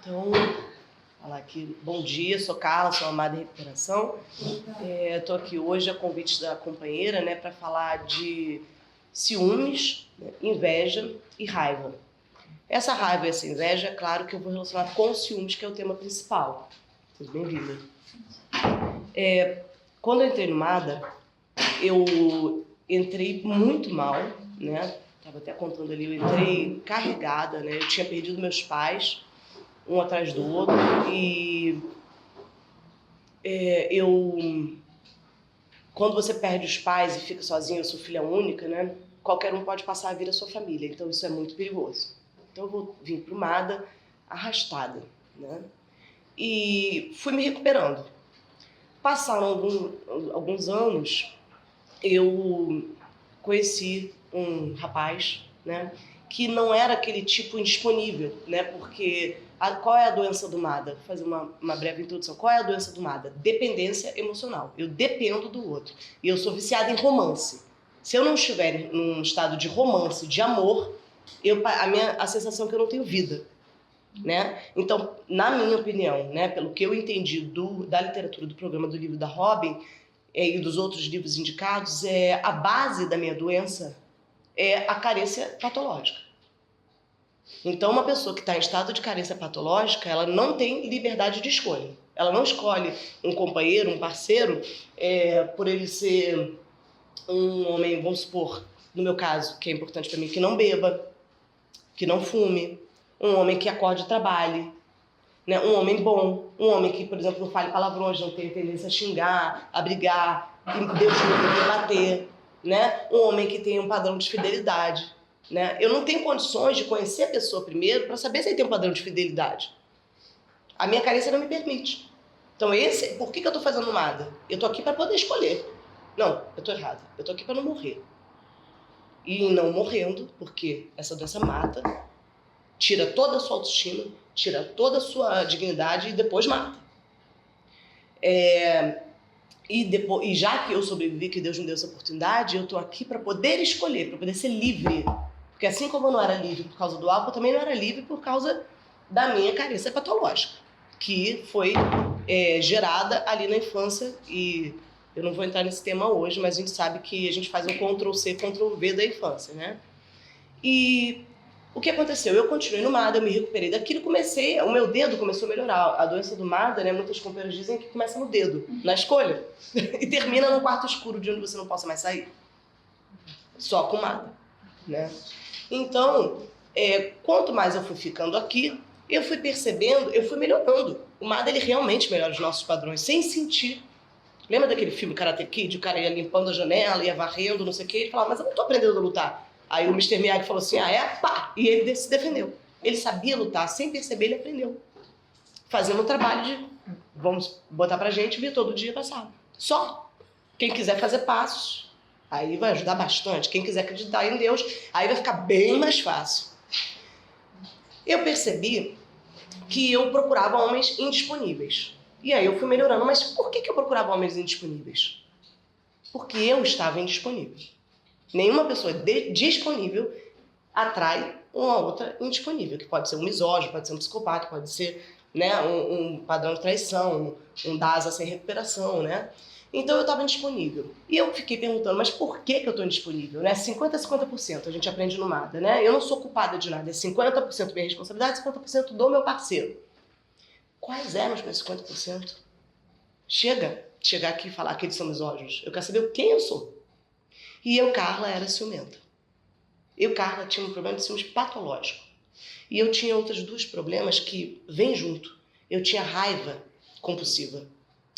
Então, falar aqui, bom dia, sou Carla, sou Amada em Recuperação. Estou aqui hoje a convite da companheira, né, para falar de ciúmes, né, inveja e raiva. Essa raiva e essa inveja, é claro que eu vou relacionar com ciúmes, que é o tema principal. Seja bem-vinda. Quando eu entrei no MADA, eu entrei muito mal, né? Estava até contando ali, eu entrei carregada, né? Eu tinha perdido meus pais, um atrás do outro, e quando você perde os pais e fica sozinho, eu sou filha única, né? Qualquer um pode passar a vir a sua família, então isso é muito perigoso. Então eu vou vir para o MADA arrastada, né? E fui me recuperando. Passaram alguns anos, eu conheci um rapaz, né, que não era aquele tipo indisponível, né, porque qual é a doença do MADA? Vou fazer uma breve introdução. Qual é a doença do MADA? Dependência emocional. Eu dependo do outro. E eu sou viciada em romance. Se eu não estiver num estado de romance, de amor, a sensação é que eu não tenho vida. Né? Então, na minha opinião, né, pelo que eu entendi da literatura, do programa do livro da Robin e dos outros livros indicados, a base da minha doença é a carência patológica. Então, uma pessoa que está em estado de carência patológica, ela não tem liberdade de escolha. Ela não escolhe um companheiro, um parceiro, por ele ser um homem, vamos supor, no meu caso, que é importante para mim, que não beba, que não fume, um homem que acorde e trabalhe, né? Um homem bom, um homem que, por exemplo, não fale palavrões, não tenha tendência a xingar, a brigar, que Deus não quer bater, né? Um homem que tenha um padrão de fidelidade, né? Eu não tenho condições de conhecer a pessoa primeiro para saber se ele tem um padrão de fidelidade. A minha carência não me permite. Então por que eu estou fazendo nada? Eu estou aqui para poder escolher. Não, eu estou errada. Eu estou aqui para não morrer. E não morrendo, porque essa doença mata, tira toda a sua autoestima, tira toda a sua dignidade e depois mata. E já que eu sobrevivi, que Deus me deu essa oportunidade, eu tô aqui para poder escolher, para poder ser livre. Porque assim como eu não era livre por causa do álcool, eu também não era livre por causa da minha carência patológica, que foi gerada ali na infância. E eu não vou entrar nesse tema hoje, mas a gente sabe que a gente faz um Ctrl-C, Ctrl-V da infância, né? E o que aconteceu? Eu continuei no MADA, eu me recuperei daquilo, o meu dedo começou a melhorar. A doença do MADA, né, muitas companheiras dizem que começa no dedo, na escolha, e termina no quarto escuro, de onde você não possa mais sair. Só com MADA, né? Então, quanto mais eu fui ficando aqui, eu fui percebendo, eu fui melhorando. O MADA, ele realmente melhora os nossos padrões, sem sentir. Lembra daquele filme Karate Kid? O cara ia limpando a janela, ia varrendo, não sei o quê, e falava, mas eu não tô aprendendo a lutar. Aí o Mr. Miyagi falou assim, pá! E ele se defendeu. Ele sabia lutar, sem perceber, ele aprendeu. Fazendo um trabalho de, vamos botar pra gente, vir todo dia passar. Só. Quem quiser fazer passos, aí vai ajudar bastante. Quem quiser acreditar em Deus, aí vai ficar bem mais fácil. Eu percebi que eu procurava homens indisponíveis. E aí eu fui melhorando. Mas por que eu procurava homens indisponíveis? Porque eu estava indisponível. Nenhuma pessoa disponível atrai uma outra indisponível, que pode ser um misógino, pode ser um psicopata, pode ser, né, um padrão de traição, um DASA sem recuperação, né? Então eu estava indisponível. E eu fiquei perguntando, mas por que eu estou indisponível? Né? 50% a 50%, a gente aprende no MADA, né? Eu não sou culpada de nada, é 50% minha responsabilidade, 50% do meu parceiro. Quais eram os meus 50%? Chegar aqui e falar que eles são misóginos. Eu quero saber quem eu sou. E eu, Carla, era ciumenta. Eu, Carla, tinha um problema de ciúmes patológico. E eu tinha outros dois problemas que vêm junto. Eu tinha raiva compulsiva.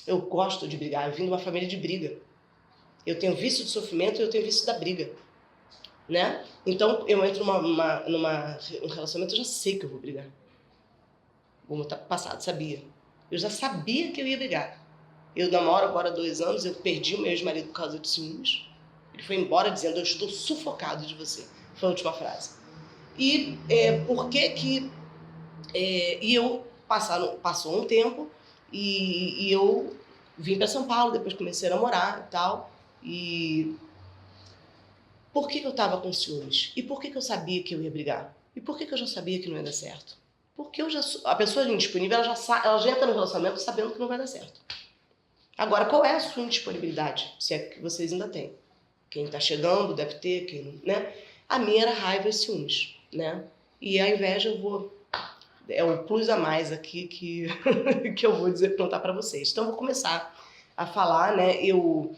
Eu gosto de brigar, eu vim de uma família de briga. Eu tenho vício de sofrimento e eu tenho vício da briga. Né? Então, eu entro num relacionamento, eu já sei que eu vou brigar. Vou botar pro passado, sabia. Eu já sabia que eu ia brigar. Eu namoro agora há 2 anos, eu perdi o meu ex-marido por causa de ciúmes. Ele foi embora dizendo, eu estou sufocado de você. Foi a última frase. E passou um tempo e eu vim para São Paulo, depois comecei a namorar e tal. E por que eu estava com ciúmes? E por que eu sabia que eu ia brigar? E por que eu já sabia que não ia dar certo? Porque a pessoa indisponível, ela já entra no relacionamento sabendo que não vai dar certo. Agora, qual é a sua indisponibilidade? Se é que vocês ainda têm. Quem tá chegando deve ter, quem não, né? A minha era raiva e ciúmes, né? E a inveja é o plus a mais aqui que, que eu vou contar para vocês. Então, eu vou começar a falar, né? Eu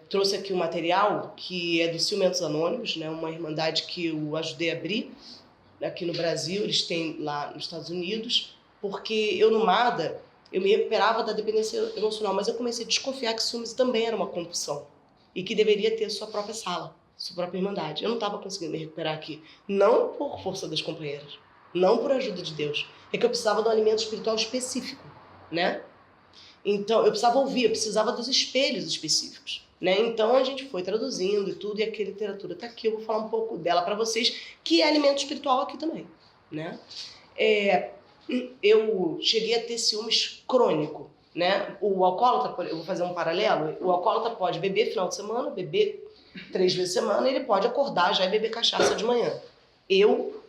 trouxe aqui um material que é do Ciumentos Anônimos, né? Uma irmandade que eu ajudei a abrir aqui no Brasil, eles têm lá nos Estados Unidos, porque eu no MADA, eu me recuperava da dependência emocional, mas eu comecei a desconfiar que ciúmes também era uma compulsão e que deveria ter sua própria sala, sua própria irmandade. Eu não estava conseguindo me recuperar aqui, não por força das companheiras, não por ajuda de Deus, é que eu precisava de um alimento espiritual específico, né? Então, eu precisava ouvir, eu precisava dos espelhos específicos, né? Então, a gente foi traduzindo e tudo, e aqui a literatura está aqui, eu vou falar um pouco dela para vocês, que é alimento espiritual aqui também, né? Eu cheguei a ter ciúmes crônico, né? O alcoólatra, eu vou fazer um paralelo, o alcoólatra pode beber final de semana, beber 3 vezes por semana, ele pode acordar já e beber cachaça de manhã. Eu,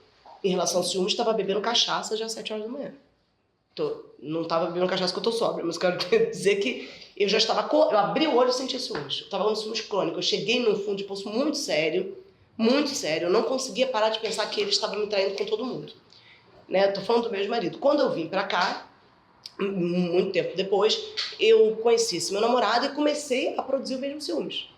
em relação ao ciúmes, estava bebendo cachaça já às 7 horas da manhã. Não estava bebendo cachaça que eu tô sóbria, mas quero dizer que eu já estava... Eu abri o olho e senti ciúmes. Eu estava com ciúmes crônico. Eu cheguei num fundo de poço muito sério. Eu não conseguia parar de pensar que ele estava me traindo com todo mundo. Né? Tô falando do meu ex-marido. Quando eu vim pra cá, muito tempo depois, eu conheci esse meu namorado e comecei a produzir o mesmo ciúmes.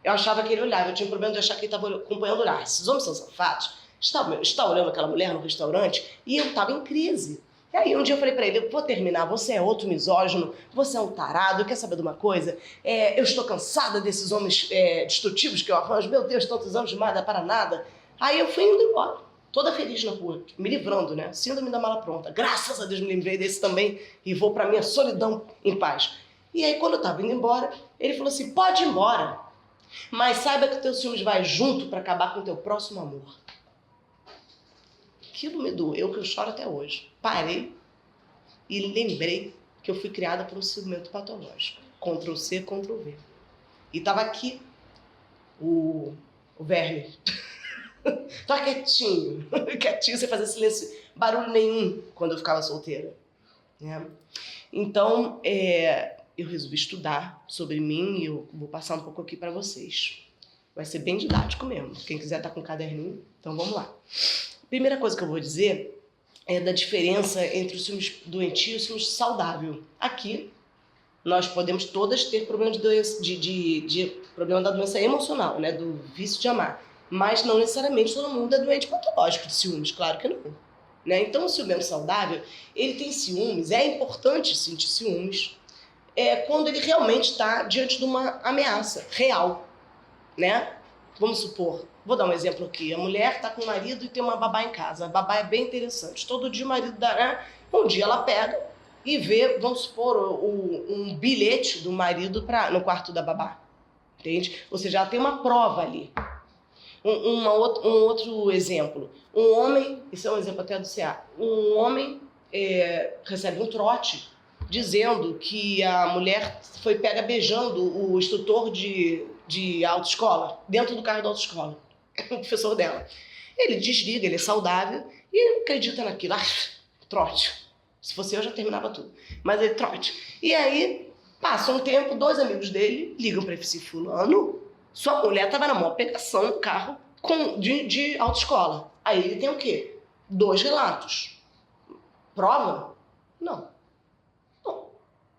Eu achava que ele olhava, eu tinha um problema de achar que ele estava acompanhando olhar. Esses homens são safados. Está olhando aquela mulher no restaurante? E eu estava em crise. E aí um dia eu falei pra ele, eu vou terminar, você é outro misógino, você é um tarado, quer saber de uma coisa? Eu estou cansada desses homens destrutivos que eu arranjo, meu Deus, tantos anos de nada para nada. Aí eu fui indo embora, toda feliz na rua, me livrando, né? Síndrome da mala pronta. Graças a Deus me livrei desse também e vou pra minha solidão em paz. E aí quando eu tava indo embora, ele falou assim, pode ir embora, mas saiba que o teu ciúmes vai junto pra acabar com o teu próximo amor. Aquilo me doeu, que eu choro até hoje. Parei e lembrei que eu fui criada por um ciumento patológico. Ctrl+C, Ctrl+V. E tava aqui o verme. Tava quietinho, sem fazer silêncio, barulho nenhum, quando eu ficava solteira. Né? Então, eu resolvi estudar sobre mim e eu vou passar um pouco aqui para vocês. Vai ser bem didático mesmo. Quem quiser tá com um caderninho, então vamos lá. Primeira coisa que eu vou dizer é da diferença entre o ciúmes doentio e o ciúmes saudável. Aqui, nós podemos todas ter problema de doença, problema da doença emocional, né, do vício de amar. Mas não necessariamente todo mundo é doente patológico de ciúmes, claro que não. Né? Então, o ciumento saudável, ele tem ciúmes, é importante sentir ciúmes, quando ele realmente está diante de uma ameaça real, né? Vamos supor, vou dar um exemplo aqui, a mulher está com o marido e tem uma babá em casa, a babá é bem interessante, todo dia o marido dá, né? Um dia ela pega e vê, vamos supor, um bilhete do marido no quarto da babá, entende? Ou seja, ela tem uma prova ali. Um outro exemplo, um homem, isso é um exemplo até do CA, um homem recebe um trote dizendo que a mulher foi pega beijando o instrutor de autoescola, dentro do carro da autoescola, o professor dela. Ele desliga, ele é saudável e ele acredita naquilo. Trote. Se fosse eu, já terminava tudo. Mas ele trote. E aí, passa um tempo, 2 amigos dele ligam para esse fulano, sua mulher estava na maior pegação no carro de autoescola. Aí ele tem o quê? 2 relatos. Prova? Não.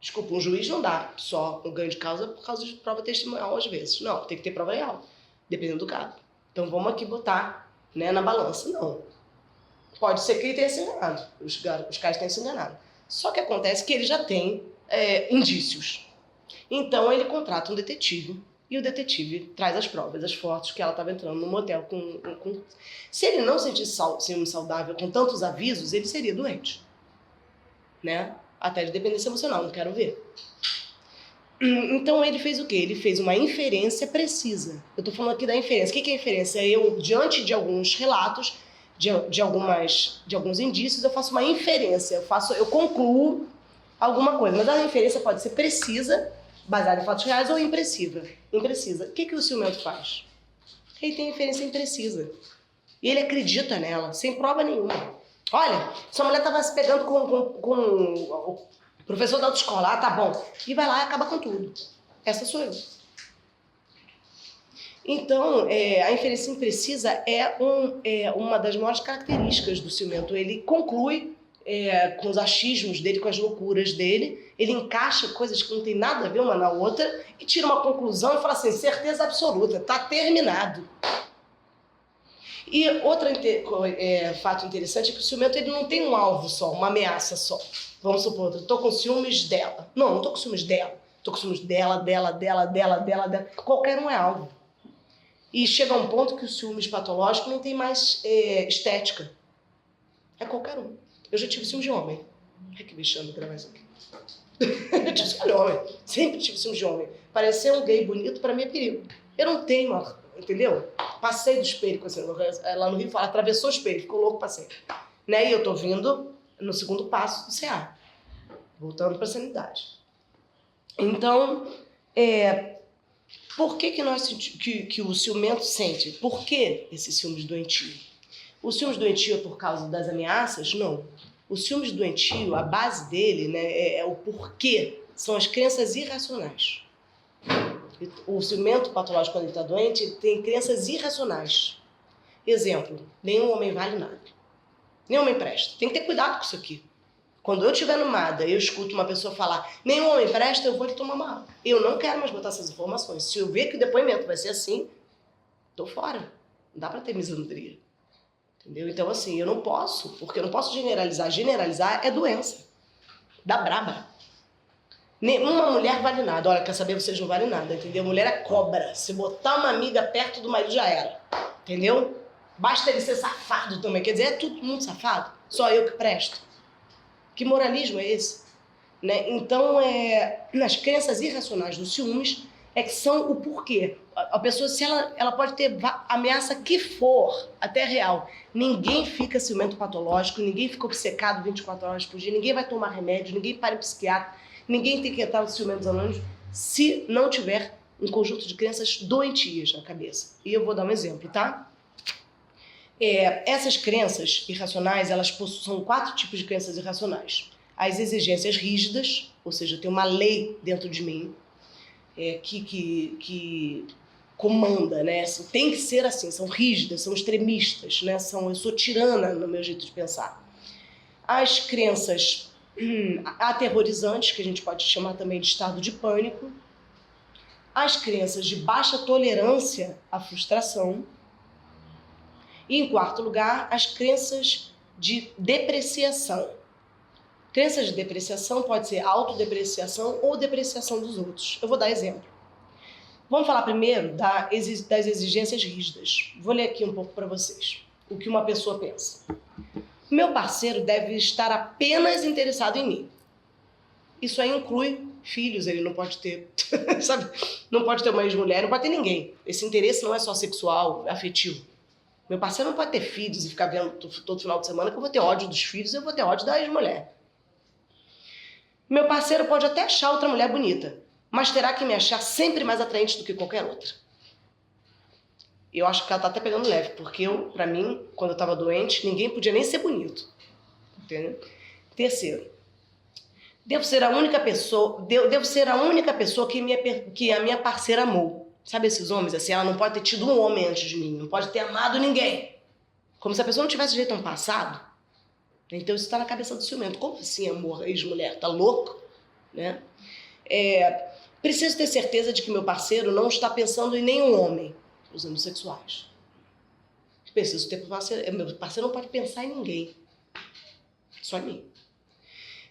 Desculpa, um juiz não dá só um ganho de causa por causa de prova testemunhal às vezes. Não, tem que ter prova real, dependendo do caso. Então vamos aqui botar, né, na balança. Não. Pode ser que ele tenha se enganado, os caras tenham se enganado. Só que acontece que ele já tem indícios. Então ele contrata um detetive e o detetive traz as provas, as fotos que ela estava entrando no motel com... Se ele não sentisse ciúme saudável com tantos avisos, ele seria doente, né? Até de dependência emocional, não quero ver. Então ele fez o quê? Ele fez uma inferência precisa. Eu estou falando aqui da inferência. O que é inferência? Eu, diante de alguns relatos, de alguns indícios, eu faço uma inferência, eu concluo alguma coisa. Mas a inferência pode ser precisa, baseada em fatos reais, ou imprecisa. O que o ciumento faz? Ele tem inferência imprecisa. E ele acredita nela, sem prova nenhuma. Olha, sua mulher estava se pegando com o professor da autoescola. Ah, tá bom. E vai lá e acaba com tudo. Essa sou eu. Então, a inferência imprecisa é uma das maiores características do ciumento. Ele conclui com os achismos dele, com as loucuras dele, ele encaixa coisas que não tem nada a ver uma na outra e tira uma conclusão e fala assim, certeza absoluta, tá terminado. E outro fato interessante é que o ciumento ele não tem um alvo só, uma ameaça só. Vamos supor, eu tô com ciúmes dela. Não tô com ciúmes dela. Tô com ciúmes dela. Qualquer um é alvo. E chega a um ponto que o ciúmes patológico não tem mais estética. É qualquer um. Eu já tive ciúmes de homem. Ai, que vexame gravar isso aqui. Eu tive ciúmes de homem. Sempre tive ciúmes de homem. Parecer um gay bonito, pra mim é perigo. Eu não tenho uma... Entendeu? Passei do espelho, assim, lá no Rio, atravessou o espelho, ficou louco, passei. Né? E eu tô vindo no segundo passo do CA. Voltando pra sanidade. Então, por que que o ciumento sente? Por que esse ciúmes doentio? O ciúmes doentio é por causa das ameaças? Não. O ciúmes doentio, a base dele, né, é o porquê, são as crenças irracionais. O ciumento patológico, quando ele está doente, ele tem crenças irracionais. Exemplo, nenhum homem vale nada. Nenhum homem presta. Tem que ter cuidado com isso aqui. Quando eu estiver no MADA e eu escuto uma pessoa falar nenhum homem presta, eu vou lhe tomar mal. Eu não quero mais botar essas informações. Se eu ver que o depoimento vai ser assim, tô fora. Não dá para ter misandria. Entendeu? Então, assim, eu não posso, porque eu não posso generalizar. Generalizar é doença. Dá braba. Nenhuma mulher vale nada. Olha, quer saber? Vocês não valem nada, entendeu? Mulher é cobra. Se botar uma amiga perto do marido, já era. Entendeu? Basta ele ser safado também. Quer dizer, é todo mundo safado. Só eu que presto. Que moralismo é esse? Né? Então, nas crenças irracionais dos ciúmes, que são o porquê. A pessoa, se ela pode ter ameaça que for, até real. Ninguém fica ciumento patológico, ninguém fica obcecado 24 horas por dia, ninguém vai tomar remédio, ninguém para em psiquiatra, ninguém tem que entrar nos ciumentos anônimos se não tiver um conjunto de crenças doentias na cabeça. E eu vou dar um exemplo, tá? Essas crenças irracionais, elas são 4 tipos de crenças irracionais. As exigências rígidas, ou seja, tem uma lei dentro de mim que comanda, né? Tem que ser assim, são rígidas, são extremistas, né? Eu sou tirana no meu jeito de pensar. As crenças aterrorizantes, que a gente pode chamar também de estado de pânico. As crenças de baixa tolerância à frustração. E, em quarto lugar, as crenças de depreciação. Crenças de depreciação pode ser autodepreciação ou depreciação dos outros. Eu vou dar exemplo. Vamos falar primeiro das exigências rígidas. Vou ler aqui um pouco para vocês o que uma pessoa pensa. Meu parceiro deve estar apenas interessado em mim. Isso aí inclui filhos, ele não pode ter, sabe? Não pode ter uma ex-mulher, não pode ter ninguém. Esse interesse não é só sexual, afetivo. Meu parceiro não pode ter filhos e ficar vendo todo final de semana que eu vou ter ódio dos filhos e eu vou ter ódio da ex-mulher. Meu parceiro pode até achar outra mulher bonita, mas terá que me achar sempre mais atraente do que qualquer outra. Eu acho que ela tá até pegando leve, porque pra mim, quando eu tava doente, ninguém podia nem ser bonito. Entendeu? Terceiro, devo ser a única pessoa que a minha parceira amou. Sabe esses homens, assim, ela não pode ter tido um homem antes de mim, não pode ter amado ninguém. Como se a pessoa não tivesse jeito a um passado. Então isso tá na cabeça do ciumento. Como assim, amor, ex-mulher? Tá louco? Né? Preciso ter certeza de que meu parceiro não está pensando em nenhum homem, os homossexuais. Preciso ter parceiro, meu parceiro não pode pensar em ninguém. Só em mim.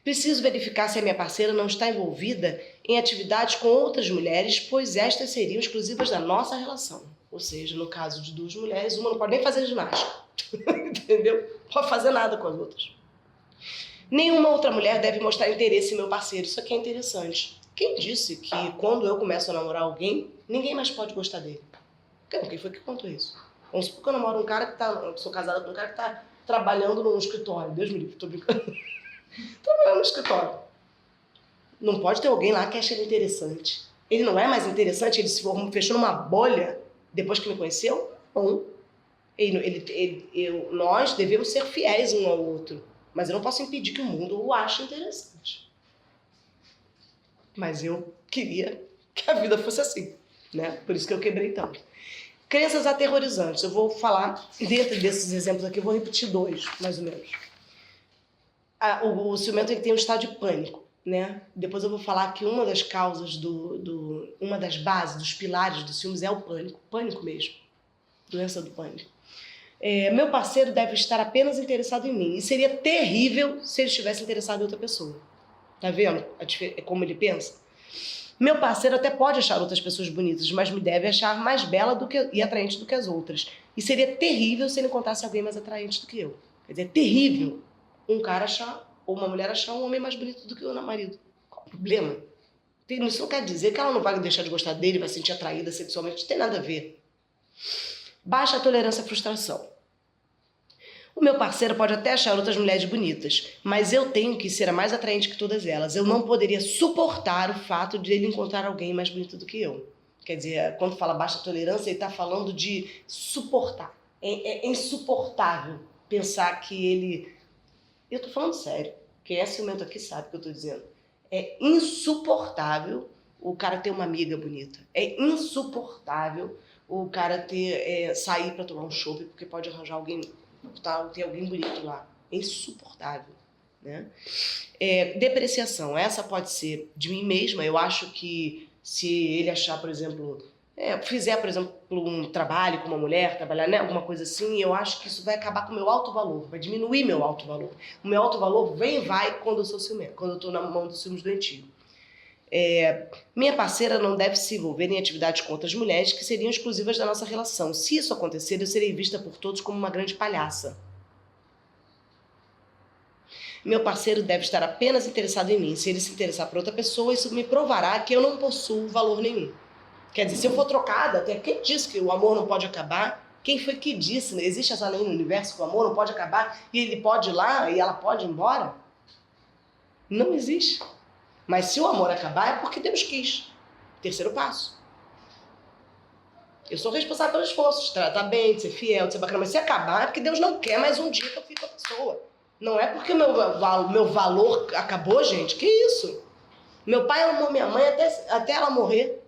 Preciso verificar se a minha parceira não está envolvida em atividades com outras mulheres, pois estas seriam exclusivas da nossa relação. Ou seja, no caso de 2 mulheres, uma não pode nem fazer ginástica. Entendeu? Não pode fazer nada com as outras. Nenhuma outra mulher deve mostrar interesse em meu parceiro. Isso aqui é interessante. Quem disse que quando eu começo a namorar alguém, ninguém mais pode gostar dele? Quem foi que contou isso? Vamos supor que eu namoro um cara que tá... Eu sou casada com um cara que tá trabalhando num escritório. Deus me livre, tô brincando. Trabalhando no escritório. Não pode ter alguém lá que acha ele interessante. Ele não é mais interessante, ele se fechou numa bolha depois que me conheceu? Não. Nós devemos ser fiéis um ao outro, mas eu não posso impedir que o mundo o ache interessante. Mas eu queria que a vida fosse assim, né? Por isso que eu quebrei tanto. Crenças aterrorizantes. Eu vou falar, dentro desses exemplos aqui, eu vou repetir 2, mais ou menos. O ciumento ele tem um estado de pânico, né? Depois eu vou falar que uma das causas, uma das bases, dos pilares dos ciúmes é o pânico. Pânico mesmo. Doença do pânico. Meu parceiro deve estar apenas interessado em mim. E seria terrível se ele estivesse interessado em outra pessoa. Tá vendo como ele pensa? Meu parceiro até pode achar outras pessoas bonitas, mas me deve achar mais bela e atraente do que as outras. E seria terrível se ele encontrasse alguém mais atraente do que eu. Quer dizer, é terrível um cara achar, ou uma mulher achar um homem mais bonito do que o marido. Qual o problema? Isso não quer dizer que ela não vai deixar de gostar dele, vai se sentir atraída sexualmente. Não tem nada a ver. Baixa tolerância à frustração. O meu parceiro pode até achar outras mulheres bonitas, mas eu tenho que ser a mais atraente que todas elas. Eu não poderia suportar o fato de ele encontrar alguém mais bonito do que eu. Quer dizer, quando fala baixa tolerância, ele está falando de suportar. É insuportável pensar que ele... Eu estou falando sério. Quem é ciumento aqui sabe o que eu estou dizendo. É insuportável o cara ter uma amiga bonita. É insuportável o cara sair para tomar um chopp porque pode arranjar alguém... Tem alguém bonito lá. É insuportável, né? Depreciação. Essa pode ser de mim mesma. Eu acho que se ele achar, por exemplo... fizer, por exemplo, um trabalho com uma mulher, trabalhar, né, alguma coisa assim, eu acho que isso vai acabar com o meu alto valor. Vai diminuir meu alto valor. O meu alto valor vem e vai quando eu sou ciumento. Quando eu estou na mão dos ciúmes doentio. Minha parceira não deve se envolver em atividades com outras mulheres que seriam exclusivas da nossa relação. Se isso acontecer, eu serei vista por todos como uma grande palhaça. Meu parceiro deve estar apenas interessado em mim. Se ele se interessar por outra pessoa, isso me provará que eu não possuo valor nenhum. Quer dizer, se eu for trocada, até quem disse que o amor não pode acabar? Quem foi que disse? Existe essa lei no universo que o amor não pode acabar e ele pode ir lá e ela pode ir embora? Não existe. Mas se o amor acabar, é porque Deus quis. Terceiro passo. Eu sou responsável pelo esforço, de tratar bem, de ser fiel, de ser bacana. Mas se acabar, é porque Deus não quer mais um dia que eu fique com a pessoa. Não é porque meu valor acabou, gente. Que isso? Meu pai amou minha mãe até ela morrer.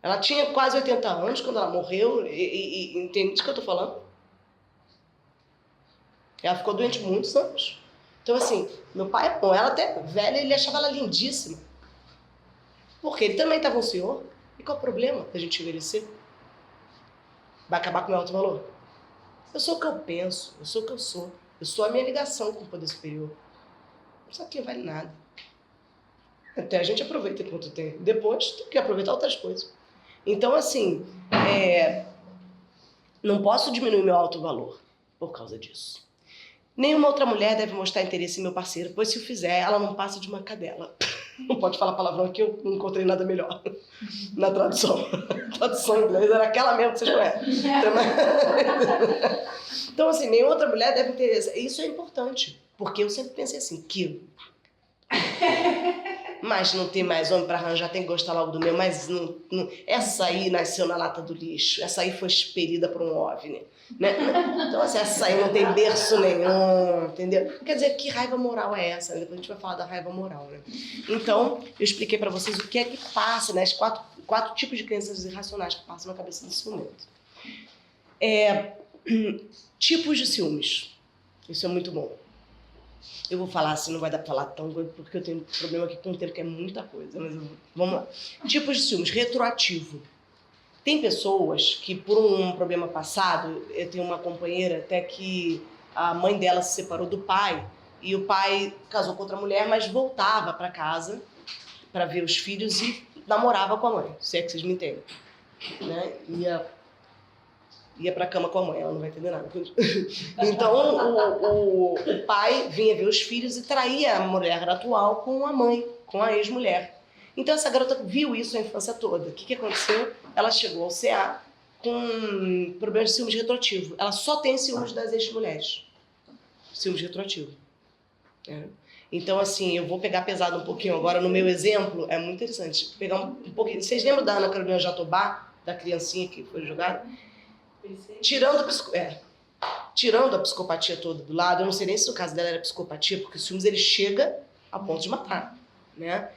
Ela tinha quase 80 anos quando ela morreu. Entende o que eu tô falando? Ela ficou doente muitos anos. Então, assim, meu pai é bom. Ela até velha, ele achava ela lindíssima. Porque ele também estava um senhor. E qual é o problema da gente envelhecer? Vai acabar com o meu alto valor? Eu sou o que eu penso, eu sou o que eu sou. Eu sou a minha ligação com o poder superior. Isso aqui não vale nada. Até a gente aproveita enquanto tem. Depois tem que aproveitar outras coisas. Então, assim, não posso diminuir meu alto valor por causa disso. Nenhuma outra mulher deve mostrar interesse em meu parceiro, pois se o fizer, ela não passa de uma cadela. Não pode falar palavrão aqui, eu não encontrei nada melhor na tradução. A tradução em inglês era aquela mesmo que vocês conhecem. Então, assim, nenhuma outra mulher deve interesse. Isso é importante, porque eu sempre pensei assim, mas não tem mais homem pra arranjar, tem que gostar logo do meu, mas não, essa aí nasceu na lata do lixo, essa aí foi expelida por um OVNI, né? Então, assim, essa aí não tem berço nenhum, entendeu? Quer dizer, que raiva moral é essa? Depois a gente vai falar da raiva moral, né? Então, eu expliquei pra vocês o que é que passa, né? Os quatro tipos de crenças irracionais que passam na cabeça do ciumento. Tipos de ciúmes. Isso é muito bom. Eu vou falar assim, não vai dar pra falar tão, porque eu tenho problema aqui com o tempo, que é muita coisa, mas vamos lá. Tipos de ciúmes, retroativo. Tem pessoas que, por um problema passado, eu tenho uma companheira até que a mãe dela se separou do pai, e o pai casou com outra mulher, mas voltava pra casa pra ver os filhos e namorava com a mãe, se é que vocês me entendem, né? Ia pra cama com a mãe, ela não vai entender nada. Então, o pai vinha ver os filhos e traía a mulher atual com a mãe, com a ex-mulher. Então, essa garota viu isso a infância toda. O que aconteceu? Ela chegou ao CA com problemas de ciúmes retroativo. Ela só tem ciúmes das ex-mulheres. Ciúmes retroativo. Então, assim, eu vou pegar pesado um pouquinho agora no meu exemplo. É muito interessante. Pegar um pouquinho. Vocês lembram da Ana Carolina Jatobá, da criancinha que foi jogada? Tirando a psicopatia toda do lado, eu não sei nem se no caso dela era psicopatia, porque o ciúmes ele chega a ponto de matar, né?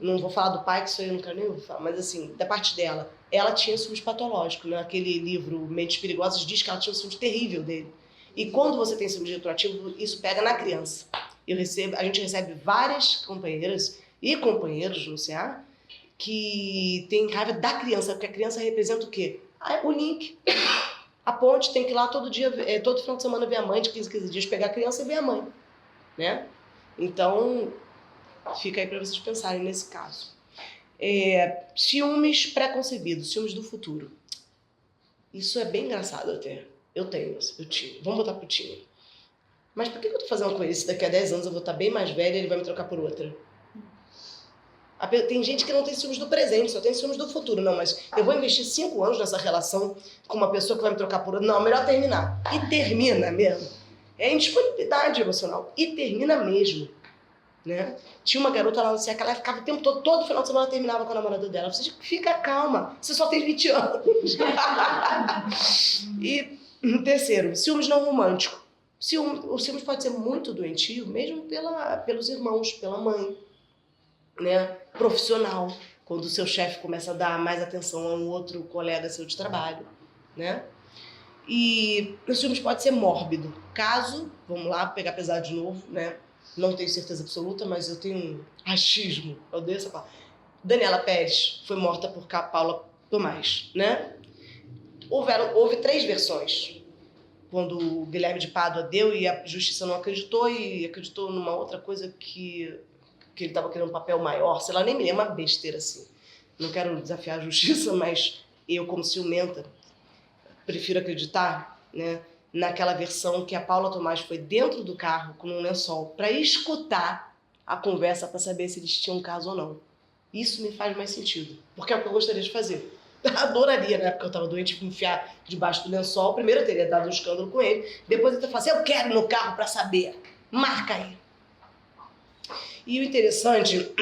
Não vou falar do pai, que isso aí eu não quero nem falar, mas assim, da parte dela, ela tinha ciúmes patológico, né? Aquele livro Mentes Perigosas diz que ela tinha um ciúmes terrível dele. E quando você tem ciúmes retroativo, isso pega na criança. A gente recebe várias companheiras e companheiros no CA que tem raiva da criança, porque a criança representa o quê? O link. A ponte tem que ir lá todo dia, todo final de semana ver a mãe, de 15 em 15 dias, pegar a criança e ver a mãe, né? Então, fica aí para vocês pensarem nesse caso. Ciúmes preconcebidos, ciúmes do futuro. Isso é bem engraçado até. Eu tinha. Vamos botar pro time. Mas por que eu tô fazendo com ele? Se daqui a 10 anos eu vou estar bem mais velha e ele vai me trocar por outra? Tem gente que não tem ciúmes do presente, só tem ciúmes do futuro. Não, mas eu vou investir 5 anos nessa relação com uma pessoa que vai me trocar por outra. Não, melhor terminar. E termina mesmo. É indisponibilidade emocional. E termina mesmo. Né? Tinha uma garota lá no CEA que ela ficava o tempo todo final de semana ela terminava com a namorada dela. Você fica calma, você só tem 20 anos. E terceiro, ciúmes não romântico. O ciúmes pode ser muito doentio, mesmo pelos irmãos, pela mãe, né? Profissional, quando o seu chefe começa a dar mais atenção a um outro colega seu de trabalho, né? E o ciúmes pode ser mórbido. Caso, vamos lá, pegar pesado de novo, né? Não tenho certeza absoluta, mas eu tenho um achismo. Eu odeio essa palavra. Daniela Pérez foi morta por Paula Tomás, né? Houve 3 versões. Quando o Guilherme de Pádua deu e a justiça não acreditou e acreditou numa outra coisa que ele estava querendo um papel maior, sei lá, nem me lembro, uma besteira assim. Não quero desafiar a justiça, mas eu, como ciumenta, prefiro acreditar, né, naquela versão que a Paula Tomás foi dentro do carro com um lençol para escutar a conversa para saber se eles tinham um caso ou não. Isso me faz mais sentido, porque é o que eu gostaria de fazer. Adoraria, na época que eu estava doente, me enfiar debaixo do lençol. Primeiro eu teria dado um escândalo com ele, depois eu teria falado assim, eu quero ir no carro para saber, marca aí. E o interessante,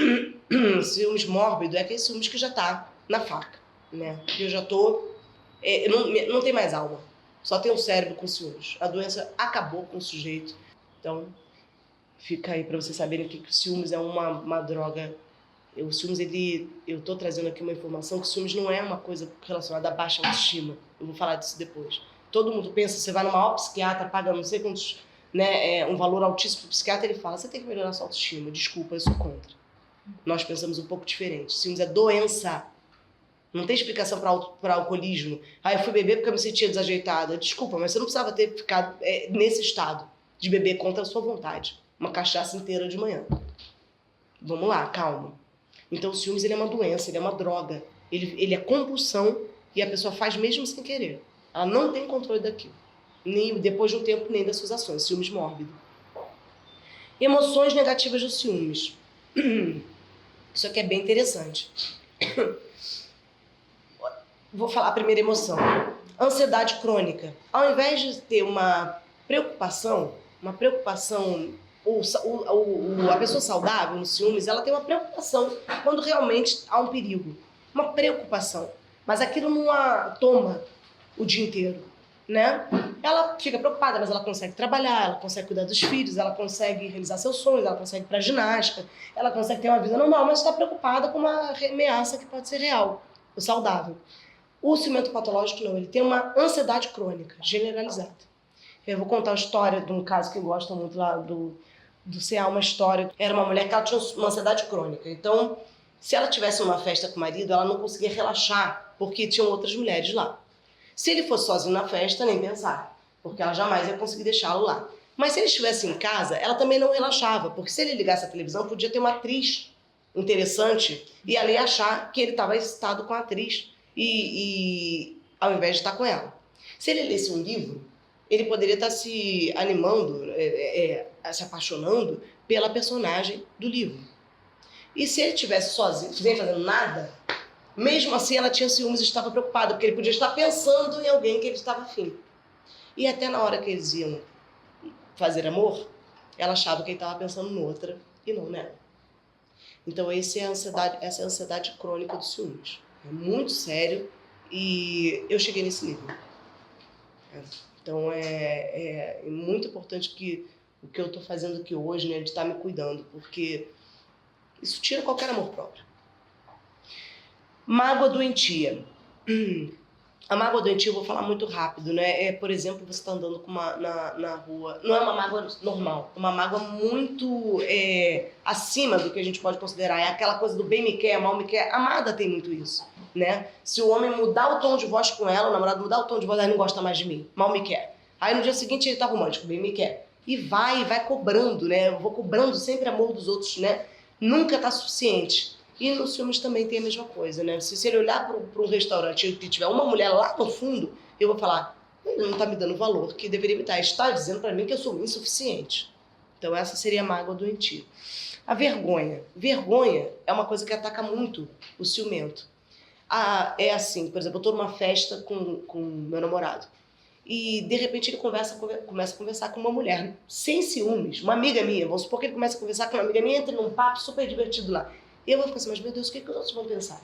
ciúmes mórbido, é aquele ciúmes que já tá na faca, né? Que eu já tô... não tem mais alma, só tem o cérebro com ciúmes. A doença acabou com o sujeito. Então, fica aí para vocês saberem que o ciúmes é uma droga. O ciúmes, eu tô trazendo aqui uma informação que o ciúmes não é uma coisa relacionada à baixa autoestima. Eu vou falar disso depois. Todo mundo pensa, você vai no maior psiquiatra, paga não sei quantos... né, um valor altíssimo para o psiquiatra, ele fala, você tem que melhorar a sua autoestima. Desculpa, eu sou contra. Nós pensamos um pouco diferente. Ciúmes é doença. Não tem explicação para alcoolismo. Eu fui beber porque eu me sentia desajeitada. Desculpa, mas você não precisava ter ficado nesse estado de beber contra a sua vontade. Uma cachaça inteira de manhã. Vamos lá, calma. Então o ciúmes ele é uma doença, ele é uma droga. Ele é compulsão e a pessoa faz mesmo sem querer. Ela não tem controle daquilo. Nem depois de um tempo, nem das suas ações. Ciúmes mórbido. Emoções negativas do ciúmes. Isso aqui é bem interessante. Vou falar a primeira emoção. Ansiedade crônica. Ao invés de ter uma preocupação, a pessoa saudável no ciúmes, ela tem uma preocupação quando realmente há um perigo. Uma preocupação. Mas aquilo não a toma o dia inteiro, né? Ela fica preocupada, mas ela consegue trabalhar, ela consegue cuidar dos filhos, ela consegue realizar seus sonhos, ela consegue ir pra ginástica, ela consegue ter uma vida normal, mas está preocupada com uma ameaça que pode ser real, o saudável. O ciumento patológico não, ele tem uma ansiedade crônica, generalizada. Eu vou contar a história de um caso que eu gosto muito lá do CA, uma história. Era uma mulher que ela tinha uma ansiedade crônica, então se ela tivesse uma festa com o marido, ela não conseguia relaxar, porque tinham outras mulheres lá. Se ele fosse sozinho na festa, nem pensar, porque ela jamais ia conseguir deixá-lo lá. Mas se ele estivesse em casa, ela também não relaxava, porque se ele ligasse a televisão, podia ter uma atriz interessante e ela ia achar que ele estava excitado com a atriz e ao invés de estar com ela. Se ele lesse um livro, ele poderia estar se animando, se apaixonando pela personagem do livro. E se ele estivesse sozinho, sem fazendo nada, mesmo assim ela tinha ciúmes e estava preocupada, porque ele podia estar pensando em alguém que ele estava afim. E até na hora que eles iam fazer amor, ela achava que ele estava pensando noutra e não nela. Então essa é a ansiedade crônica dos ciúmes. É muito sério e eu cheguei nesse nível. Então é muito importante que o que eu tô fazendo aqui hoje, né, de estar me cuidando, porque isso tira qualquer amor próprio. Mágoa doentia. A mágoa doentia eu vou falar muito rápido, né? Por exemplo, você está andando com na rua, não é uma mágoa normal, uma mágoa muito acima do que a gente pode considerar. É aquela coisa do bem me quer, mal me quer. A amada tem muito isso, né? Se o homem mudar o tom de voz com ela, o namorado mudar o tom de voz, ela não gosta mais de mim, mal me quer. Aí no dia seguinte ele tá romântico, bem me quer. E vai cobrando, né? Eu vou cobrando sempre amor dos outros, né? Nunca tá suficiente. E nos filmes também tem a mesma coisa, né? Se ele olhar para um restaurante e tiver uma mulher lá no fundo, eu vou falar, ele não está me dando o valor que deveria me dar. Está dizendo para mim que eu sou insuficiente. Então essa seria a mágoa doentia. A vergonha. Vergonha é uma coisa que ataca muito o ciumento. É assim, por exemplo, eu estou numa festa com meu namorado. E de repente ele começa a conversar com uma mulher, sem ciúmes, uma amiga minha. Vamos supor que ele começa a conversar com uma amiga minha, entra num papo super divertido lá. E eu vou ficar assim, mas meu Deus, o que os outros vão pensar?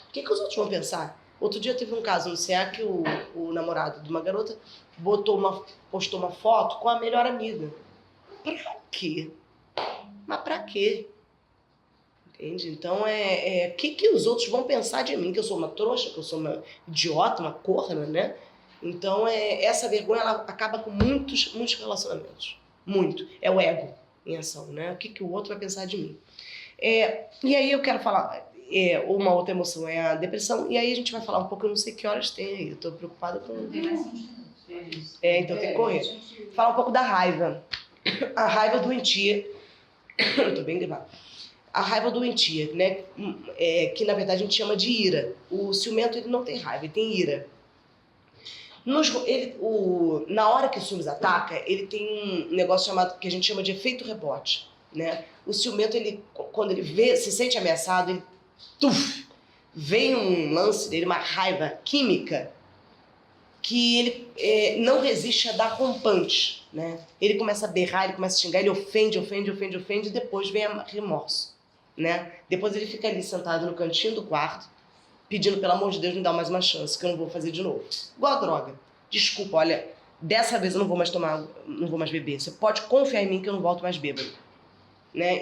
O que os outros vão pensar? Outro dia teve um caso no CA que o namorado de uma garota postou uma foto com a melhor amiga. Pra quê? Mas pra quê? Entende? Então o que os outros vão pensar de mim? Que eu sou uma trouxa, que eu sou uma idiota, uma corna, né? Então essa vergonha ela acaba com muitos relacionamentos. Muito. É o ego em ação, né? O que o outro vai pensar de mim? E aí eu quero falar, uma outra emoção é a depressão, e aí a gente vai falar um pouco, eu não sei que horas tem aí, eu tô preocupada com... Não tem mais 5 minutos. Então tem que correr. Falar um pouco da raiva. A raiva doentia, eu tô bem gripado. A raiva doentia, né, que na verdade a gente chama de ira. O ciumento ele não tem raiva, ele tem ira. Na hora que o ciúmes ataca, ele tem um negócio que a gente chama de efeito rebote. Né? O ciumento, quando ele se sente ameaçado, vem um lance dele, uma raiva química, que ele não resiste a dar rompante. Né? Ele começa a berrar, ele começa a xingar, ele ofende, e depois vem remorso. Né? Depois ele fica ali sentado no cantinho do quarto, pedindo, pelo amor de Deus, me dá mais uma chance, que eu não vou fazer de novo. Igual a droga. Desculpa, olha, dessa vez eu não vou mais não vou mais beber. Você pode confiar em mim que eu não volto mais bêbado. Né?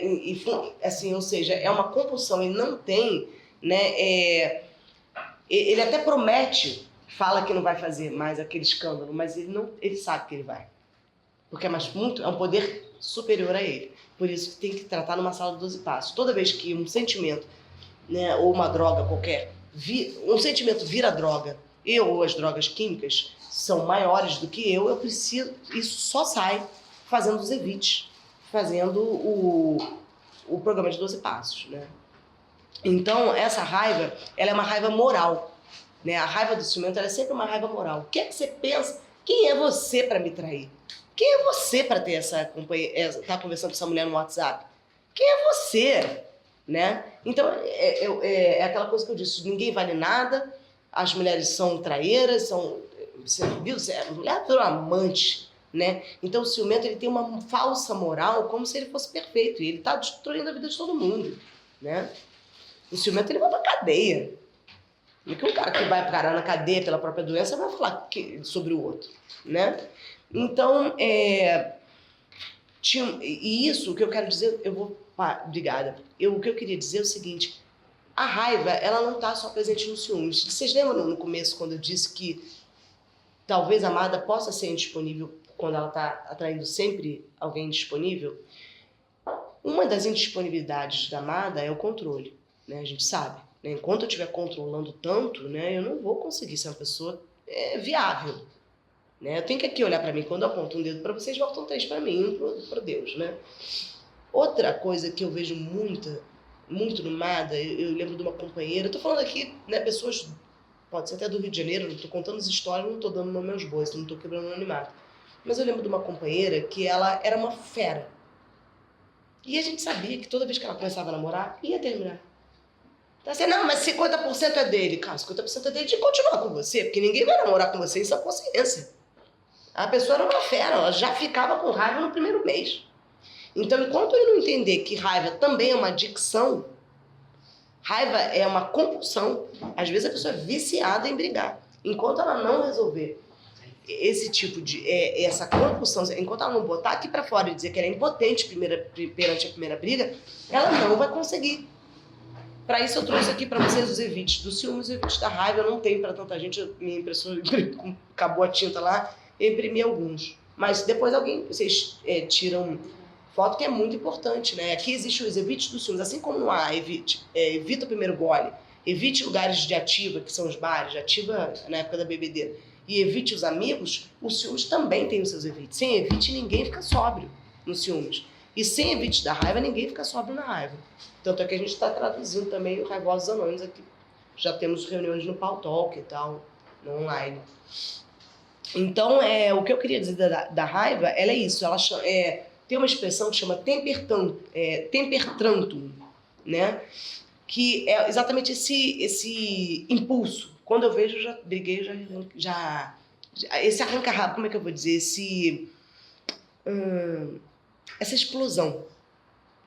Assim, ou seja, é uma compulsão, ele não tem, né, ele até promete, fala que não vai fazer mais aquele escândalo, mas ele sabe que ele vai, porque é um poder superior a ele, por isso que tem que tratar numa sala de 12 passos. Toda vez que um sentimento, né, ou uma droga qualquer, um sentimento vira droga, ou as drogas químicas são maiores do que eu preciso, isso só sai fazendo os evites, fazendo o programa de 12 passos, né? Então, essa raiva, ela é uma raiva moral, né? A raiva do ciumento, ela é sempre uma raiva moral. O que é que você pensa? Quem é você para me trair? Quem é você para ter tá conversando com essa mulher no WhatsApp? Quem é você? Né? Então, é aquela coisa que eu disse, ninguém vale nada, as mulheres são traíras, você viu? A mulher é amante. Né? Então o ciumento ele tem uma falsa moral como se ele fosse perfeito e ele está destruindo a vida de todo mundo, né? O ciumento ele vai para cadeia. E que um cara que vai parar na cadeia pela própria doença vai falar sobre o outro, né? Então e isso o que eu quero dizer, obrigada. O que eu queria dizer é o seguinte: a raiva ela não está só presente no ciúmes. Vocês lembram no começo quando eu disse que talvez a amada possa ser indisponível quando ela está atraindo sempre alguém disponível? Uma das indisponibilidades da amada é o controle, né? A gente sabe, né? Enquanto eu estiver controlando tanto, né, eu não vou conseguir ser uma pessoa viável, né? Eu tenho que aqui olhar para mim, quando eu aponto um dedo para vocês, voltam 3 para mim, para Deus, né? Outra coisa que eu vejo muito no amada, eu lembro de uma companheira, eu tô falando aqui, né, pessoas, pode ser até do Rio de Janeiro, não tô contando as histórias, não tô dando nome aos bois, não tô quebrando o animado. Mas eu lembro de uma companheira que ela era uma fera. E a gente sabia que toda vez que ela começava a namorar, ia terminar. Então assim, não, mas 50% é dele. Cara, 50% é dele de continuar com você, porque ninguém vai namorar com você em sua consciência. A pessoa era uma fera, ela já ficava com raiva no primeiro mês. Então, enquanto ele não entender que raiva também é uma adicção, raiva é uma compulsão, às vezes a pessoa é viciada em brigar. Enquanto ela não resolver esse tipo de... essa compulsão, enquanto ela não botar aqui pra fora e dizer que ela é impotente perante a primeira briga, ela não vai conseguir. Para isso eu trouxe aqui para vocês os evites do ciúme, os evites da raiva. Eu não tenho para tanta gente, minha impressora acabou a tinta lá, eu imprimi alguns. Mas depois vocês tiram foto, que é muito importante, né? Aqui existem os evites do ciúme, assim como no A, evita o primeiro gole, evite lugares de ativa, que são os bares, de ativa na época da bebedeira, e evite os amigos, os ciúmes também tem os seus evites. Sem evite, ninguém fica sóbrio nos ciúmes. E sem evite da raiva, ninguém fica sóbrio na raiva. Tanto é que a gente está traduzindo também o Raivosos Anônimos aqui. Já temos reuniões no Pau Talk e tal, no online. Então, o que eu queria dizer da raiva, ela é isso. Ela tem uma expressão que chama tempertantum, né? Que é exatamente esse impulso. Quando eu vejo, eu já briguei, esse arranca-rabo, como é que eu vou dizer? Essa explosão.